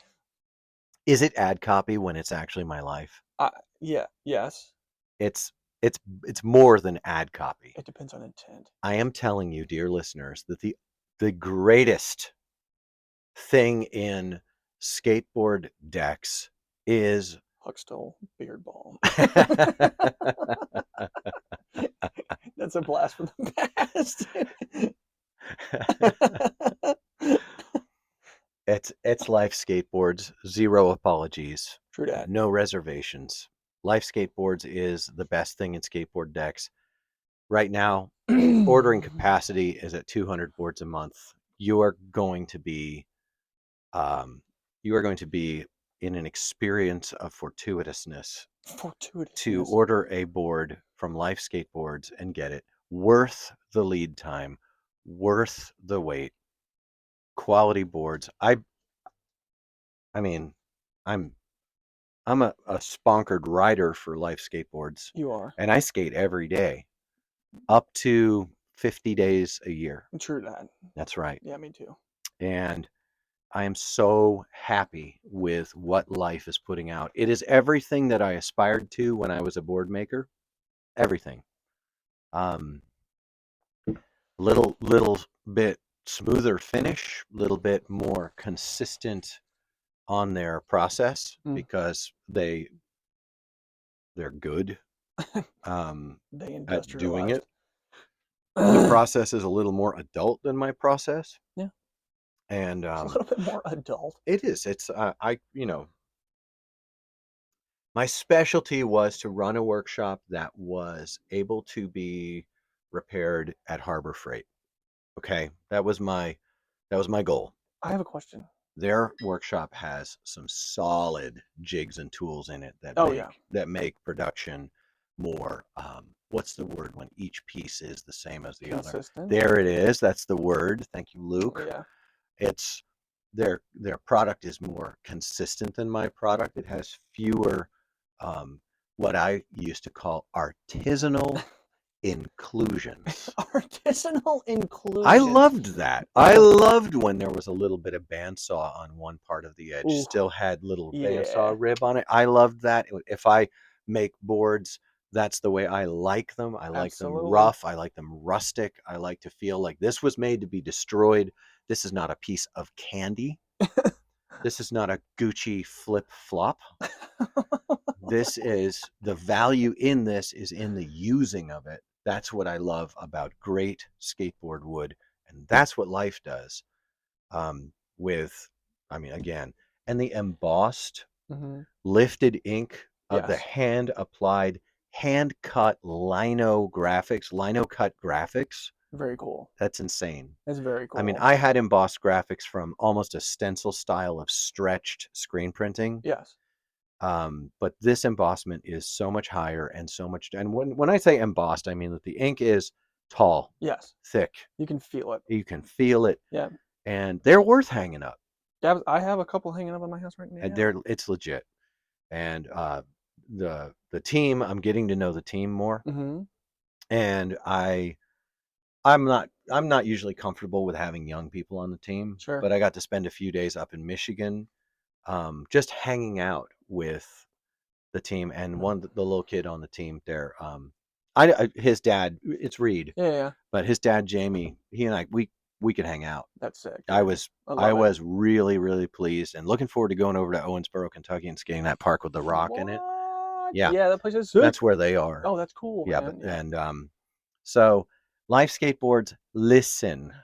Is it ad copy when it's actually my life? Yeah. Yes. It's more than ad copy. It depends on intent. I am telling you, dear listeners, that the greatest thing in skateboard decks is Huxtable beard balm. That's a blast from the past. It's Life Skateboards, zero apologies. True that. No reservations. Life Skateboards is the best thing in skateboard decks. Right now, ordering capacity is at 200 boards a month. You are going to be in an experience of fortuitousness to order a board from Life Skateboards and get it. Worth the lead time, worth the wait. Quality boards. I mean, I'm a sponsored rider for Life Skateboards. You are. And I skate every day, up to 50 days a year. True that. That's right. Yeah, me too. And I am so happy with what Life is putting out. It is everything that I aspired to when I was a board maker. Everything. Little bit smoother finish, little bit more consistent on their process because they're good at doing it. The process is a little more adult than my process. Yeah. And a little bit more adult. It is. It's my specialty was to run a workshop that was able to be repaired at Harbor Freight. Okay, that was my goal. I have a question. Their workshop has some solid jigs and tools in it that make production more what's the word when each piece is the same as the consistent. Other? There it is. That's the word. Thank you, Luke. Yeah. It's their product is more consistent than my product. It has fewer what I used to call artisanal inclusions. Artisanal inclusions. I loved that. I loved when there was a little bit of bandsaw on one part of the edge. Still had little bandsaw rib on it. I loved that. If I make boards That's the way I like them. I like them Absolutely. rough. I like them rustic. I like to feel like this was made to be destroyed. This is not a piece of candy. This is not a Gucci flip flop. This is the value in this is in the using of it. That's what I love about great skateboard wood. And that's what life does. With, I mean, again, and the embossed Mm-hmm. lifted ink of the Yes. hand applied, hand cut lino cut graphics. Very cool. That's insane. It's very I mean, cool. I had embossed graphics from almost a stencil style of stretched screen printing. Yes. But this embossment is so much higher and so much. And when I say embossed, I mean that the ink is tall, Yes. thick. You can feel it. You can feel it, Yeah. and they're worth hanging up. I have a couple hanging up in my house right now. And it's legit. And the team, I'm getting to know the team more, Mm-hmm. and I'm not usually comfortable with having young people on the team, Sure. but I got to spend a few days up in Michigan, just hanging out with the team, and the little kid on the team there, his dad, it's Reed, Yeah. but his dad Jamie, he and I, we could hang out. That's sick. I Dude. was I I love it. was really, really pleased and looking forward to going over to Owensboro, Kentucky and skating that park with the rock in it. What? Yeah, Yeah, that place is sick. that's where they are. Oh, that's cool, Yeah, man. but and so life skateboards, listen.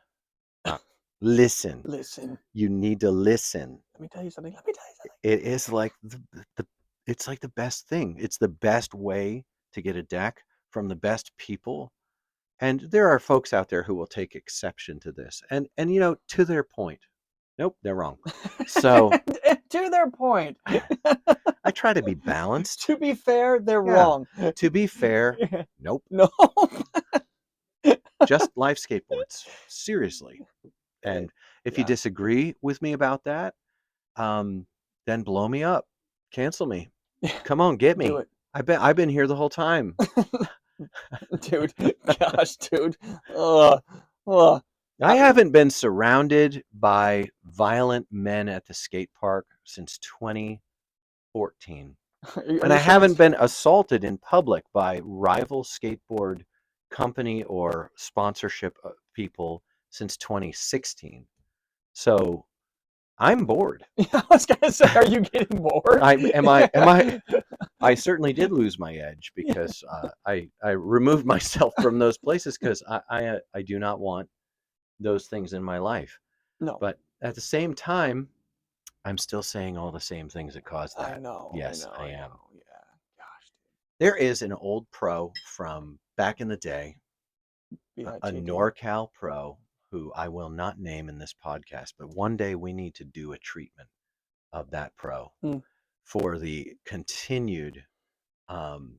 Listen. Listen. You need to listen. Let me tell you something. It is like it's like the best thing. It's the best way to get a deck from the best people. And there are folks out there who will take exception to this. And to their point. Nope, they're wrong. So to their point. I try to be balanced. To be fair, they're Yeah. wrong. To be fair, nope. No. Just life skateboards. Seriously. And if you disagree with me about that, then blow me up. Cancel me. Come on, get me. Do it. I've been here the whole time. Dude. Gosh, dude. Ugh. I haven't been surrounded by violent men at the skate park since 2014. And I haven't been assaulted in public by rival skateboard company or sponsorship people since 2016. So I'm bored. Yeah, I was gonna say, are you getting bored? I certainly did lose my edge because I removed myself from those places because I do not want those things in my life. No. But at the same time, I'm still saying all the same things that caused that. I know. Yes, I am. Yeah. Gosh, There is an old pro from back in the day, dude. a NorCal pro who I will not name in this podcast, but one day we need to do a treatment of that pro for um,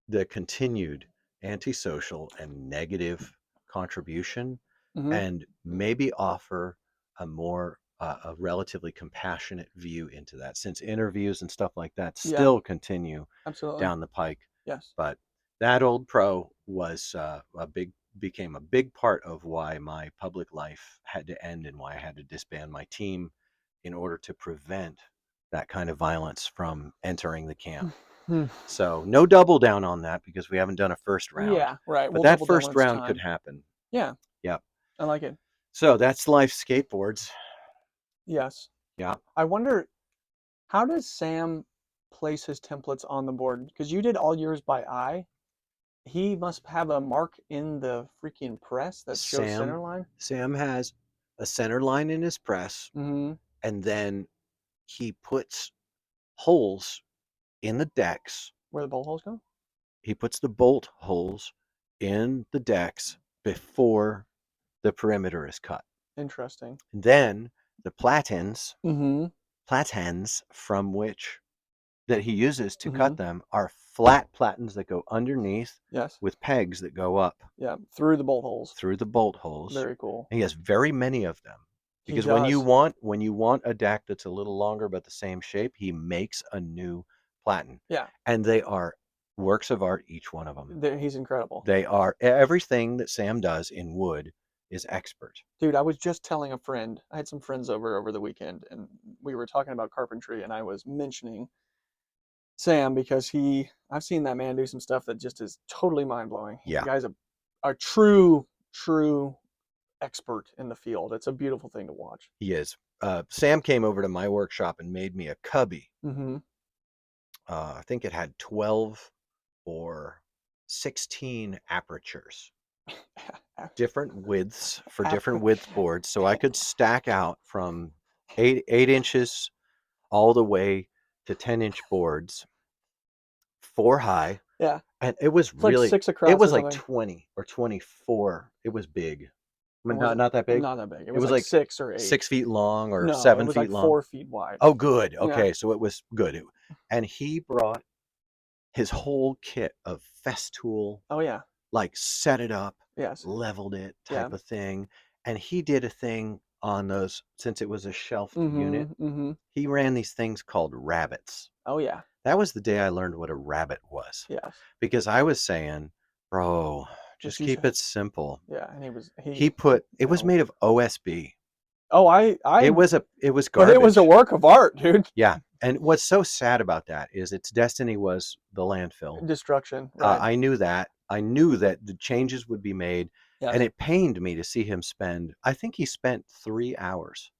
the continued antisocial and negative contribution, and maybe offer a relatively compassionate view into that, since interviews and stuff like that still continue down the pike. Yes. But that old pro was became a big part of why my public life had to end and why I had to disband my team in order to prevent that kind of violence from entering the camp. So no double down on that because we haven't done a first round. Yeah, right. But that first round could happen. Yeah. Yep. I like it. So that's life skateboards. Yes. Yeah. I wonder, how does Sam place his templates on the board? Because you did all yours by eye. He must have a mark in the freaking press that shows center line. Sam has a center line in his press, Mm-hmm. and then he puts holes in the decks. Where the bolt holes go? He puts the bolt holes in the decks before the perimeter is cut. Interesting. And then the platens, Mm-hmm. from which that he uses to cut them are flat platens that go underneath, yes, with pegs that go up. Yeah, through the bolt holes. Through the bolt holes. Very cool. And he has very many of them. Because when you want a deck that's a little longer but the same shape, he makes a new platen. Yeah. And they are works of art, each one of them. He's incredible. They are. Everything that Sam does in wood is expert. Dude, I was just telling a friend, I had some friends over the weekend, and we were talking about carpentry, and I was mentioning Sam, because I've seen that man do some stuff that just is totally mind blowing. The Yeah, guy's a true expert in the field. It's a beautiful thing to watch. he is. Sam came over to my workshop and made me a cubby. Mm-hmm. I think it had 12 or 16 apertures, different widths for different width boards, so I could stack out from 8 inches all the way to 10-inch boards, 4 high, Yeah, and it was it's like really, 6 it across or was like something. 20 or 24. It was big. I Or mean, was it not that big. not that big? It It was was like like 6 or 8. 6 feet long or No, it seven was like feet long. 4 feet wide. Oh, good. Yeah. Okay, so it was good. And he brought his whole kit of Festool, Oh yeah. like set it up, Yes. leveled it Yeah. type of thing. And he did a thing on those, since it was a shelved unit, Mm-hmm. Mm-hmm. he ran these things called rabbits. Oh yeah. That was the day I learned what a rabbit was. Yes. Because I was saying, bro, Just just use keep it. it simple. Yeah, and He he put, it was no. made of OSB. Oh, It was but it was a garbage. work of art, dude. Yeah. And what's so sad about that is its destiny was the landfill. Destruction, right? I knew that. I knew that the changes would be made, and Yes. it pained me to see him spend. I think he spent 3 hours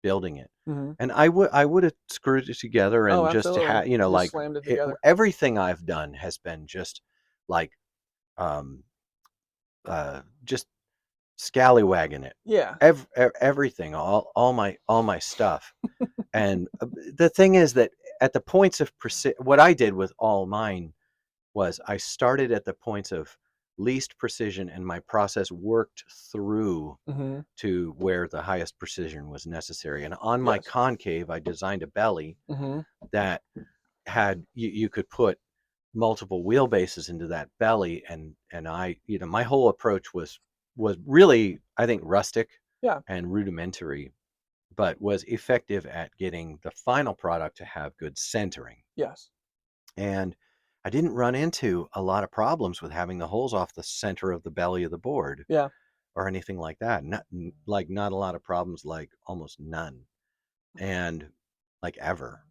building it, Mm-hmm. and I would have screwed it together Oh, and just absolutely. had Just like slammed it together. everything I've done has been just like um just scallywagging it. Yeah. Everything, all my stuff. And the thing is that at the points of what I did with all mine was I started at the points of least precision and my process worked through Mm-hmm. to where the highest precision was necessary. And on my Yes. concave, I designed a belly Mm-hmm. that had you could put multiple wheelbases into that belly, and I, my whole approach was really, I think, rustic Yeah. and rudimentary, but was effective at getting the final product to have good centering. Yes. And I didn't run into a lot of problems with having the holes off the center of the belly of the board Yeah. or anything like that. Not a lot of problems, like almost none, and like ever.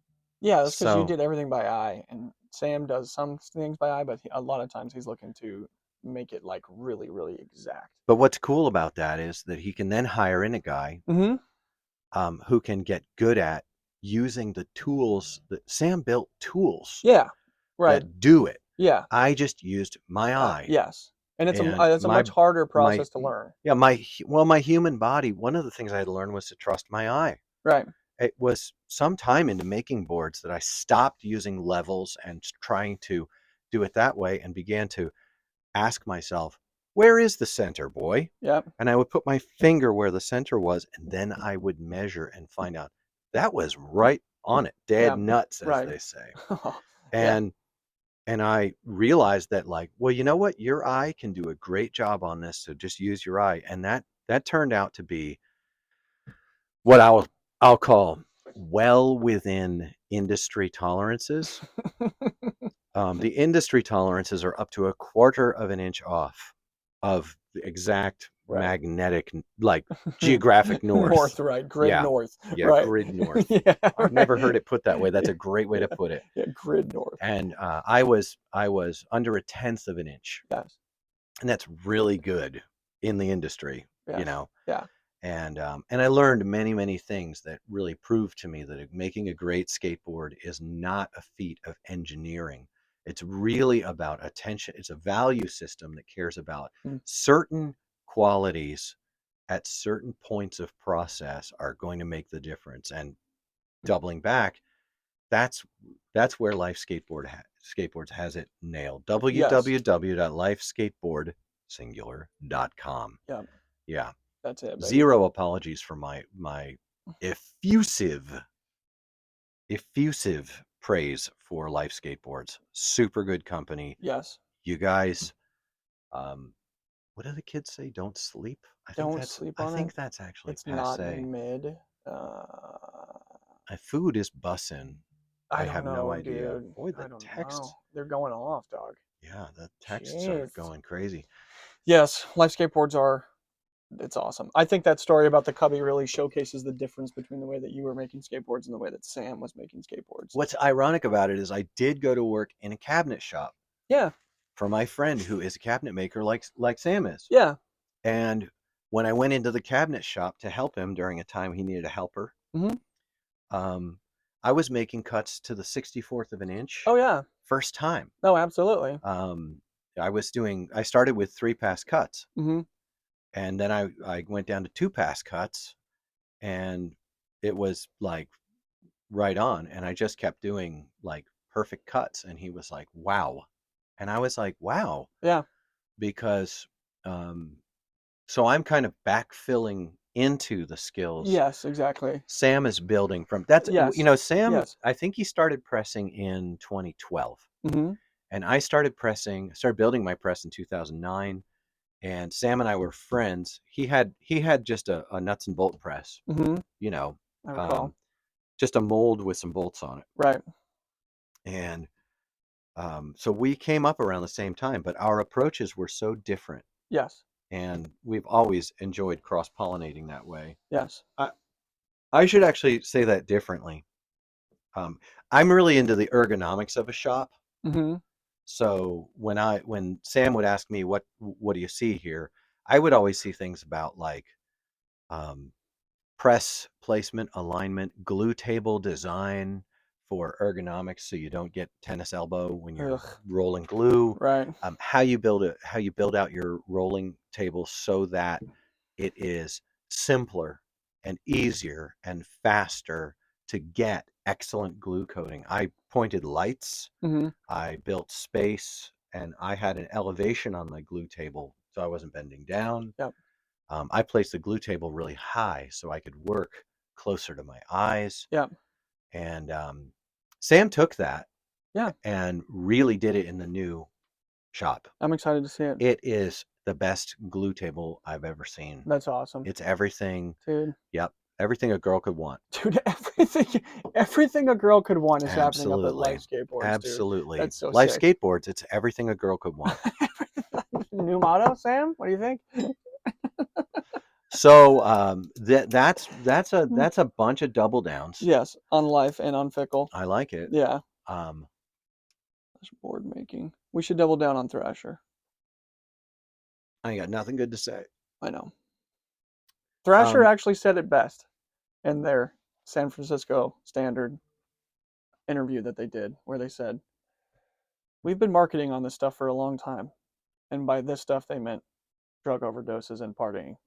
Yeah, that's because you So, did everything by eye, and Sam does some things by eye, but a lot of times he's looking to make it like really, really exact. but what's cool about that is that he can then hire in a guy Mm-hmm. who can get good at using the tools that Sam built tools Yeah. Right. that do it. Yeah. I just used my eye Yes. And and it's a much harder my process to learn. yeah, my human body. One of the things I had to learn was to trust my eye. Right. It was some time into making boards that I stopped using levels and trying to do it that way and began to ask myself, where is the center, boy? Yep. And I would put my finger where the center was, and then I would measure and find out that was right on it, dead Yeah. nuts, as Right. they say. Yeah. And I realized that, like, well, you know what? Your eye can do a great job on this, so just use your eye. And that turned out to be what I'll call well within industry tolerances. The industry tolerances are up to a quarter of an inch off of the exact Right. magnetic, like geographic north. North, right. Grid Yeah, north. yeah, Right. grid north. Yeah. I've never heard Right. it put that way. That's Yeah. a great way to Yeah. put it. Yeah. Grid north. And I was under a tenth of an inch, Yes. and that's really good in the industry, you Yes. know. Yeah. And I learned many things that really proved to me that making a great skateboard is not a feat of engineering. It's really about attention. It's a value system that cares about Mm. certain qualities at certain points of process are going to make the difference. And doubling back, that's where Skateboards has it nailed. Yes. www.lifeskateboard.com. Yeah. Yeah. That's it, baby. Zero apologies for my effusive praise for Life Skateboards. Super good company. Yes. You guys, what do the kids say? Don't sleep. Don't sleep I on it. think that's actually It's not passe. mid. My food is bussin'. I I don't have no know, idea. dude. Boy, I the don't know. texts. They're going off, dog. Yeah, the texts are Jeez. going crazy. Yes, life skateboards are. It's awesome. I think that story about the cubby really showcases the difference between the way that you were making skateboards and the way that Sam was making skateboards. What's ironic about it is I did go to work in a cabinet shop Yeah, for my friend who is a cabinet maker like Sam is. yeah. And when I went into the cabinet shop to help him during a time he needed a helper, Hmm. um, I was making cuts to the 64th of an inch Oh yeah. first time. No, absolutely. Um, I started with 3-pass cuts, Hmm. and then I went down to 2-pass cuts, and it was like right on. And I just kept doing like perfect cuts. And he was like, wow. And I was like, wow, Yeah. because um, so I'm kind of backfilling into the skills Yes, exactly. Sam is building from. That's, Yes. Sam, Yes. I think he started pressing in 2012. Hmm. And I started building my press in 2009. And Sam and I were friends. He had just a nuts and bolt press, Hmm. you know, I recall. um, just a mold with some bolts on it. Right. And so we came up around the same time, but our approaches were so different. Yes. And we've always enjoyed cross pollinating that way. Yes. I, I should actually say that differently. Um, I'm really into the ergonomics of a shop. Hmm. So when Sam would ask me what do you see here, I would always see things about like um, press placement, alignment, glue table design for ergonomics, so you don't get tennis elbow when you're Ugh. rolling glue. Right. How you build out your rolling table so that it is simpler and easier and faster to get excellent glue coating. I pointed lights, Hmm. I built space, and I had an elevation on my glue table so I wasn't bending down. Yep. I placed the glue table really high so I could work closer to my eyes. Yep. And Sam took that Yeah. and really did it in the new shop. I'm excited to see it. It is the best glue table I've ever seen. That's awesome, It's everything. dude. Yep, everything a girl could want. Dude, everything a girl could want is happening up at Absolutely. Life Skateboards, dude. Absolutely. That's so Life sick. skateboards, it's everything a girl could want. New motto, Sam? What do you think? So that's a bunch of double downs. Yes, on Life and on Fickle. I like it. Yeah, Um, that's board making. We should double down on Thrasher. I got nothing good to say. I know. Thrasher Um, actually said it best in their San Francisco Standard interview that they did, where they said, "We've been marketing on this stuff for a long time, and by this stuff they meant drug overdoses and partying."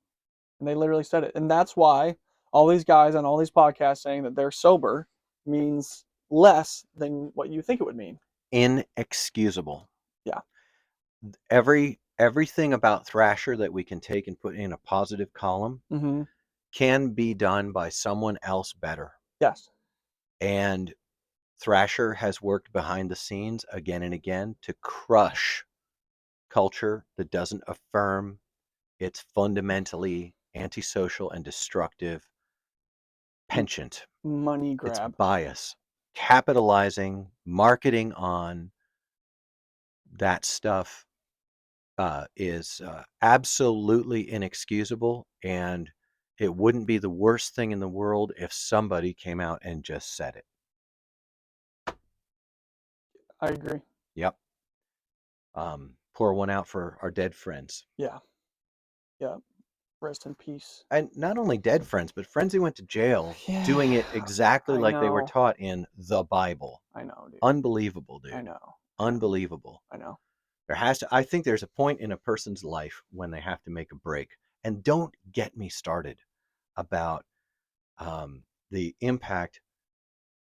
And they literally said it. And that's why all these guys on all these podcasts saying that they're sober means less than what you think it would mean. Inexcusable. Yeah. Everything about Thrasher that we can take and put in a positive column Mm-hmm. can be done by someone else better. Yes. And Thrasher has worked behind the scenes again and again to crush culture that doesn't affirm its fundamentally antisocial and destructive penchant, Money its grab. bias, capitalizing, marketing on that stuff is absolutely inexcusable. And it wouldn't be the worst thing in the world if somebody came out and just said it. I agree. Yep. Pour one out for our dead friends. Yeah. Yeah. Rest in peace. And not only dead friends, but friends who went to jail doing Yeah. it exactly I like they were know. taught in the Bible. I know, dude. Unbelievable, I dude. know. Unbelievable. I know. I think there's a point in a person's life when they have to make a break. And don't get me started about the impact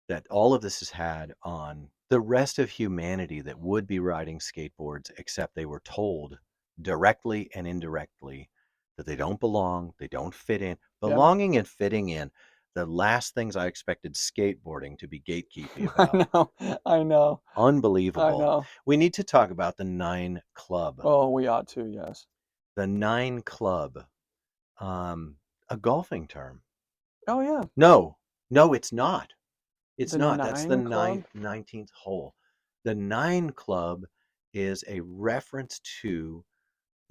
that all of this has had on the rest of humanity that would be riding skateboards, except they were told directly and indirectly that they don't belong, they don't fit in. Yeah. Belonging and fitting in, the last things I expected skateboarding to be gatekeepy I about. know. I know. I Unbelievable. know. We need to talk about the Nine Club. Oh, we ought to, yes. The Nine Club, um, a golfing term. Oh, yeah. No, no, it's not. It's The not. That's the Nine Club? 19th hole. The Nine Club is a reference to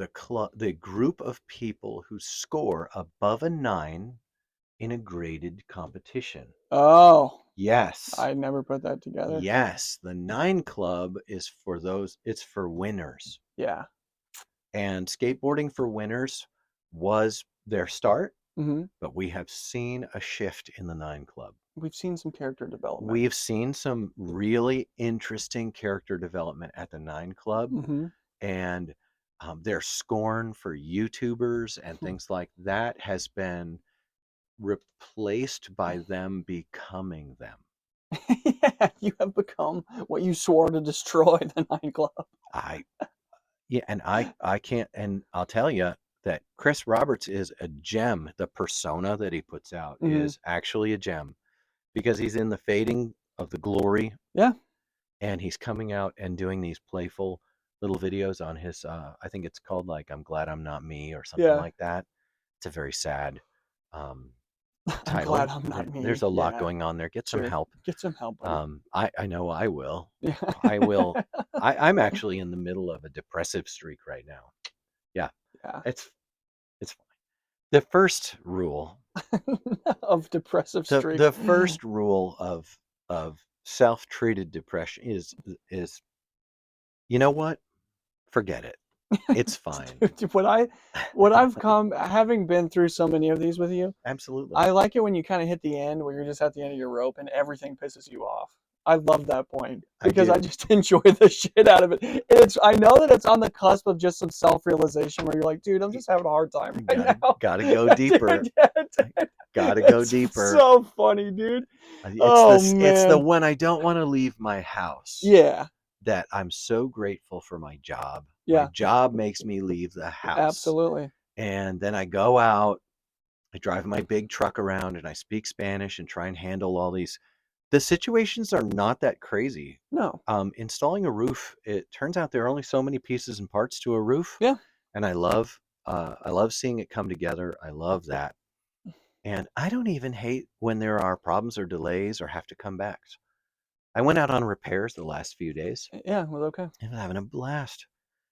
the group of people who score above a 9 in a graded competition. Oh, Yes. I never put that together. Yes, the 9 club is for those, it's for winners. Yeah. And skateboarding for winners was their start, Mm-hmm. but we have seen a shift in the 9 club. We've seen some character development. We've seen some really interesting character development at the 9 club, Mm-hmm. and their scorn for YouTubers and things like that has been replaced by them becoming them. Yeah, you have become what you swore to destroy, the 9 club. Yeah, and I can't, and I'll tell you that Chris Roberts is a gem. The persona that he puts out Mm-hmm. is actually a gem because he's in the fading of the glory. Yeah. And he's coming out and doing these playful little videos on his I think it's called like I'm Glad I'm Not Me or something Yeah. like that. It's a very sad I'm glad title. I'm not There's me. a lot Yeah. going on there. Get some Sure. help. Get some help, buddy. I know I will. Yeah. I will. I'm actually in the middle of a depressive streak right now. Yeah. Yeah. It's fine. The first rule Of depressive the streaks. the first rule of self-treated depression is you know what? Forget it. It's fine. Dude, what I've come, having been through so many of these with you, Absolutely. I like it when you kind of hit the end where you're just at the end of your rope and everything pisses you off. I love that point because I just enjoy the shit out of it. I know that it's on the cusp of just some self-realization where you're like, dude, I'm just having a hard time right now. Gotta go deeper. Dude, yeah, dude. Gotta go It's deeper. so funny, dude. It's the Man. when I don't want to leave my house. Yeah. That I'm so grateful for my job. Yeah. My job makes me leave the house. Absolutely. And then I go out, I drive my big truck around and I speak Spanish and try and handle all these. The situations are not that crazy. No. Installing a roof, it turns out there are only so many pieces and parts to a roof. Yeah. And I love seeing it come together. I love that. And I don't even hate when there are problems or delays or have to come back. I went out on repairs the last few days Yeah, it was okay. and having a blast.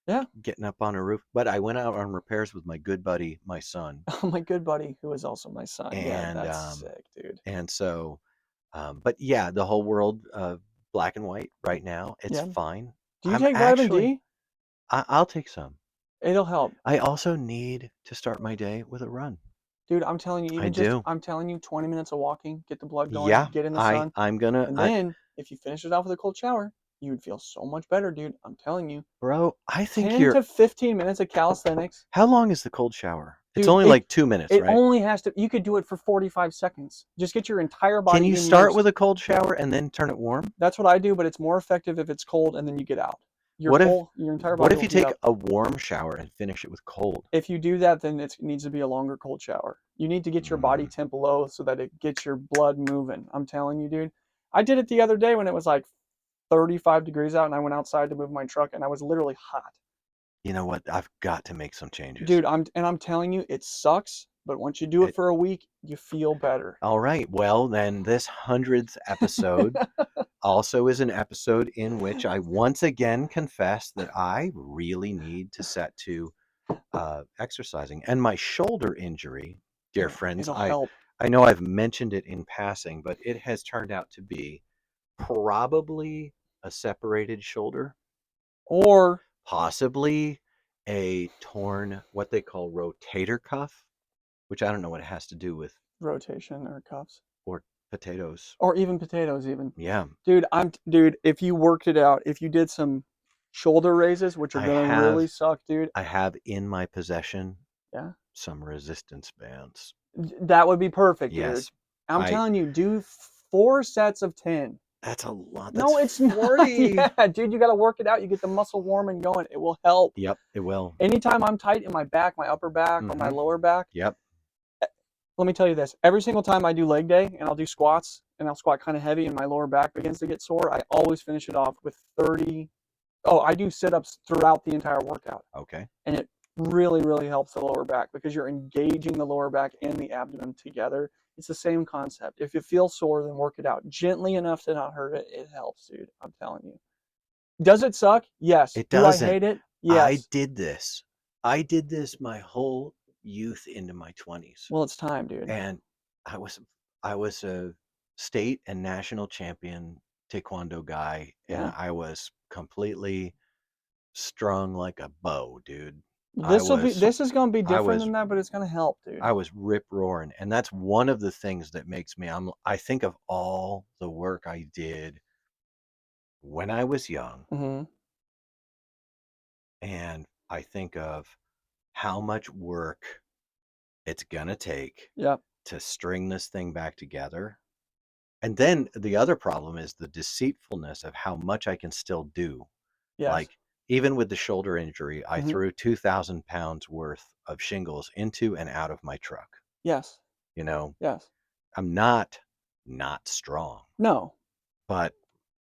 Yeah. Getting up on a roof. But I went out on repairs with my good buddy, my son. Oh, my good buddy, who is also my son. Yeah, And that's sick, dude. and so but yeah, the whole world black and white right now. It's Yeah. fine. Do you I'm take vitamin actually D? I'll take some. It'll help. I also need to start my day with a run. Dude, I'm telling you, I do. I'm telling you, 20 minutes of walking, get the blood going, Yeah, get in the sun. I'm gonna And then if you finish it off with a cold shower, you would feel so much better, dude. I'm telling you. bro, I think 10 to 15 minutes of calisthenics. How long is the cold shower? It's Dude, only like 2 minutes, It right? only has to, you could do it for 45 seconds. Just get your entire body Can you start with a cold shower and then turn it warm? That's what I do, but it's more effective if it's cold and then you get out. Your entire body What if will you heat take up. a warm shower and finish it with cold? If you do that, then it needs to be a longer cold shower. You need to get your body temp low so that it gets your blood moving. I'm telling you, dude. I did it the other day when it was like 35 degrees out and I went outside to move my truck and I was literally hot. You know what? I've got to make some changes. Dude, I'm telling you, it sucks, but once you do it for a week, you feel better. All right. Well, then this 100th episode also is an episode in which I once again confess that I really need to set to exercising. And my shoulder injury, dear friends, help. I know I've mentioned it in passing, but it has turned out to be probably a separated shoulder. Or possibly a torn, what they call rotator cuff, which I don't know what it has to do with rotation or cuffs. Or potatoes. Or even potatoes even. Yeah. Dude, if you worked it out, if you did some shoulder raises, which are going to really suck, dude. I have in my possession some resistance bands. That would be perfect, yes. dude. I'm telling you, do 4 sets of 10. That's a lot. No, it's 40. Not. Yeah, dude, you got to work it out. You get the muscle warm and going. It will help. Yep, it will. Anytime I'm tight in my back, my upper back, or my lower back. Yep. Let me tell you this. Every single time I do leg day and I'll do squats and I'll squat kind of heavy and my lower back begins to get sore, I always finish it off with 30. Oh, I do sit-ups throughout the entire workout. Okay. And it really, really helps the lower back because you're engaging the lower back and the abdomen together. It's the same concept. If you feel sore, then work it out gently enough to not hurt it. It helps, dude. I'm telling you. Does it suck? Yes. It doesn't. Do I hate it? Yes. I did this I did this my whole youth into my 20s. Well, it's time, dude. And I was I was a state and national champion taekwondo guy, and Yeah. I was completely strung like a bow, dude. I This will be. was This is gonna be I different was than that, but it's gonna help, dude. I was rip roaring, and that's one of the things that makes me I think of all the work I did when I was young, Mm-hmm. and I think of how much work it's gonna take Yep. to string this thing back together. And then the other problem is the deceitfulness of how much I can still do. Yes. Like, even with the shoulder injury, I Mm-hmm. threw 2,000 pounds worth of shingles into and out of my truck. Yes. You know, Yes. I'm not strong, No. but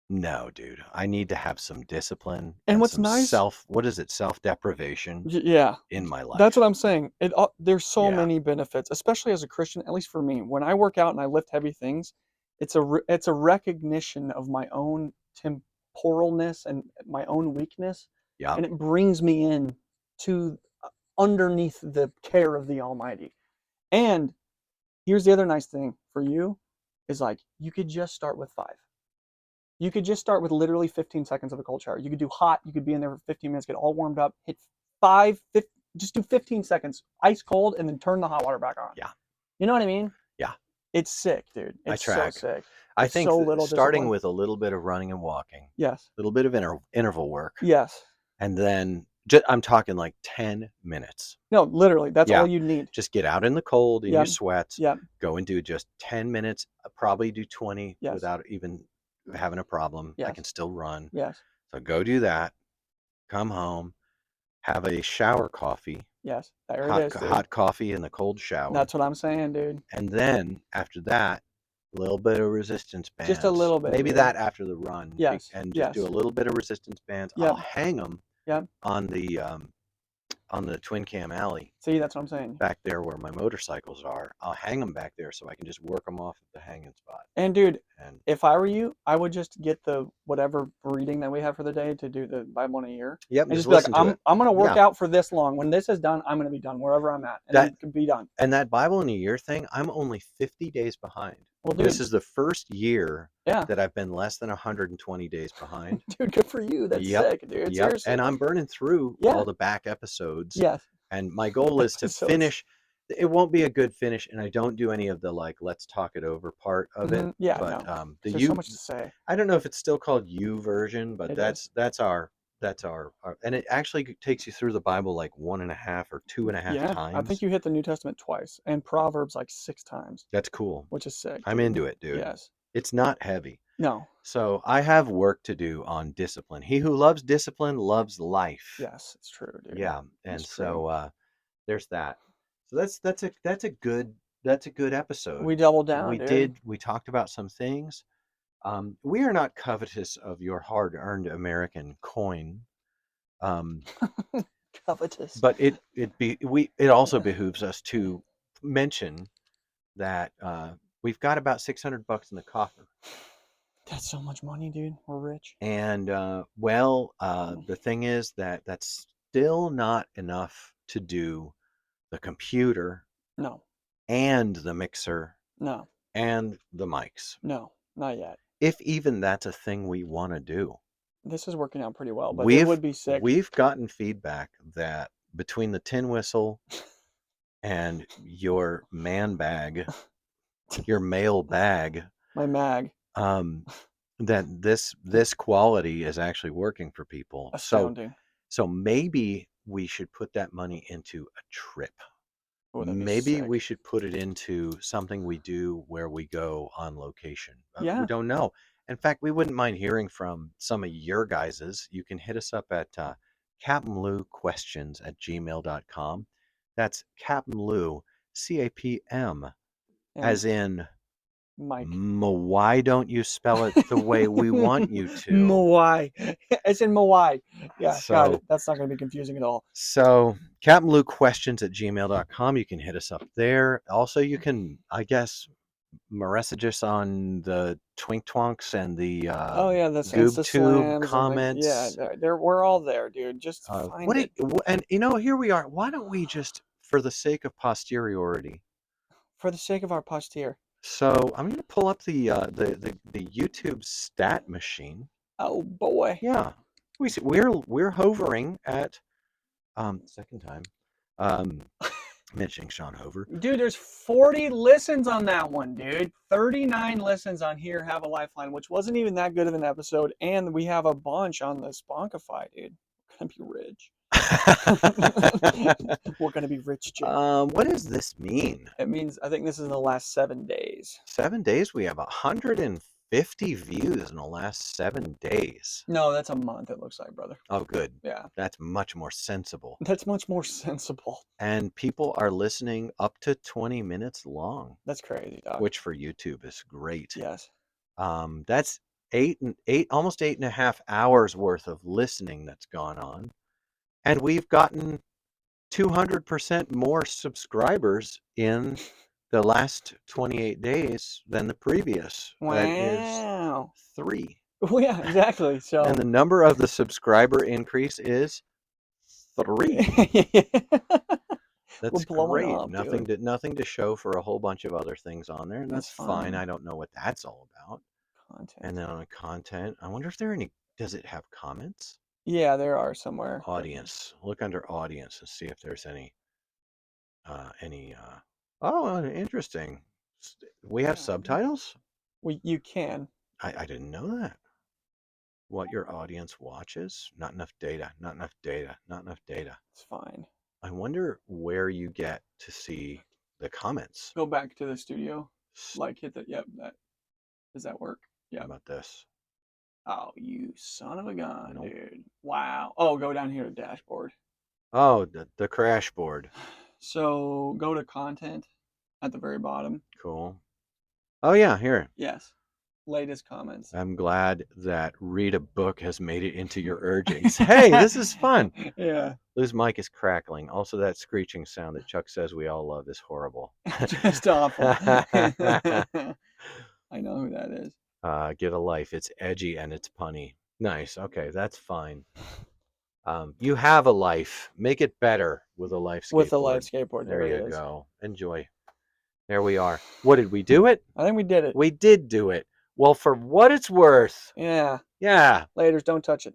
no, dude, I need to have some discipline And and what's some nice? what is it, self deprivation Yeah. in my That's what life. I'm saying. There's so Yeah. many benefits, especially as a Christian. At least for me, when I work out and I lift heavy things, it's a recognition of my own temporalness and my own weakness, Yep. and it brings me in to underneath the care of the Almighty. And here's the other nice thing for you is like you could just start with 5. You could just start with literally 15 seconds of a cold shower. You could do hot. You could be in there for 15 minutes, get all warmed up, hit 5, just do 15 seconds, ice cold, and then turn the hot water back on. Yeah. You know what I mean? Yeah. It's sick, dude. I It's so track. sick. I It's think so little starting discipline. with a little bit of running and walking, Yes. a little bit of interval work, Yes. and then I'm talking like 10 minutes. No, literally, that's all Yeah. you need. Just get out in the cold in your Yep. sweats, Yep. go and do just 10 minutes, probably do 20 Yes. without even having a problem. I Yes. can still run. Yes. So go do that, come home, have a shower coffee, Yes. There it is, dude. hot coffee in the cold shower. That's what I'm saying, dude. And then after that, a little bit of resistance Just a bands. little bit, Maybe dude. that after the run, Yes. and just do a Yes. little bit of resistance bands. I'll Yep. hang them Yep. on the Twin Cam Alley See, that's what I'm saying. back there where my motorcycles are. I'll hang them back there so I can just work them off at the hanging spot. And dude, And if I were you, I would just get the whatever reading that we have for the day to do the Bible in a year, yep, and just just be like, listen to it. I'm gonna work Yeah, out for this long. When this is done, I'm gonna be done wherever I'm at, and that then be done. and that Bible in a year thing, I'm only 50 days behind. Well, This dude, is the first year yeah, that I've been less than 120 days behind. dude, good for you. That's Yep. sick, dude. Yep. Seriously. And I'm burning through Yeah. all the back episodes. Yes. And my goal is to Episodes. finish. It won't be a good finish, and I don't do any of the like let's talk it over part of it. Yeah, But no. the There's so you, much to say. I don't know if it's still called you version, but It is. that's our, and it actually takes you through the Bible like 1.5 or 2.5 Yeah, I think times. you hit the New Testament twice and Proverbs like 6 times, That's cool. which is sick, I'm dude. into it, dude. Yes. It's not heavy. No. So I have work to do on discipline. He who loves discipline loves life. Yes, it's true, dude. Yeah, and It's true. so there's that. So that's a good episode. We doubled down, dude. We talked about some things. We are not covetous of your hard-earned American coin, um, Covetous. but it also behooves us to mention that we've got about $600 in the coffer. That's so much money, dude. We're rich. And the thing is that that's still not enough to do the computer No, and the mixer no, and the mics. no, not yet. If even that's a thing we want to do. This is working out pretty well, but it would be sick. We've gotten feedback that between the tin whistle and your man bag, your mail bag, My mag, that this quality is actually working for people. astounding. So maybe we should put that money into a trip. Oh, that'd be Maybe sick. we should put it into something we do where we go on location. We Yeah. don't know. In fact, we wouldn't mind hearing from some of your guys's. You can hit us up at CapmLewQuestions@gmail.com. That's CapmLew, CAPM, And as in, Mike. why don't you spell it the way we want you to? Moai. It's in Moai. Yeah, got So it. That's not going to be confusing at all. So, CapmLewQuestions@gmail.com. You can hit us up there. Also, you can, I guess, messages on the Twink Twonks and the Oh yeah, that's Insta GoobTube slams and yeah, comments. we're all there, dude. Just What find it, it and you know, here we are. Why don't we just, for the sake of posteriority? for the sake of our posterior. So I'm going to pull up the YouTube stat machine. Oh boy. Yeah, we're hovering at second time mentioning Sean Hover. Dude, there's 40 listens on that one, dude. 39 listens on Here Have a Lifeline, which wasn't even that good of an episode, and we have a bunch on the Sponkify, dude. We're gonna be rich. We're gonna be rich, Jake. What does this mean? It means I think this is the last 7 days. 7 days, we have 150 views in the last 7 days. No, that's a month, it looks like, brother. Oh, good. Yeah. That's much more sensible. That's much more sensible. And people are listening up to 20 minutes long. That's crazy, dog. Which for YouTube is great. Yes. That's almost 8.5 hours worth of listening that's gone on. And we've gotten 200% more subscribers in the last 28 days than the previous. Wow. That is 3. Well, yeah, exactly. So and the number of the subscriber increase is 3. That's great. Up, nothing to show for a whole bunch of other things on there, and that's fine. I don't know what that's all about. Content. And then on content, I wonder if there are any. Does it have comments? Yeah, there are somewhere. Audience. Look under audience and see if there's any. Oh, interesting. We have subtitles? You can. I didn't know that. What your audience watches? Not enough data. Not enough data. Not enough data. It's fine. I wonder where you get to see the comments. Go back to the studio. Like hit the does that work? Yeah. How about this? Oh, you son of a gun, dude. Wow. Oh, go down here to dashboard. Oh, the crash board. So go to content at the very bottom. Cool. Oh yeah, here. Yes. Latest comments. I'm glad that read a book has made it into your urgings. Hey, this is fun. Yeah. Lou's mic is crackling. Also, that screeching sound that Chuck says we all love is horrible. Just awful. I know who that is. Get a life. It's edgy and it's punny. Nice. Okay, that's fine. You have a life. Make it better with a life skateboard. With a life skateboard. There you go. Enjoy. There we are. What, did we do it? I think we did it. We did do it. Well, for what it's worth. Yeah. Yeah. Laters, don't touch it.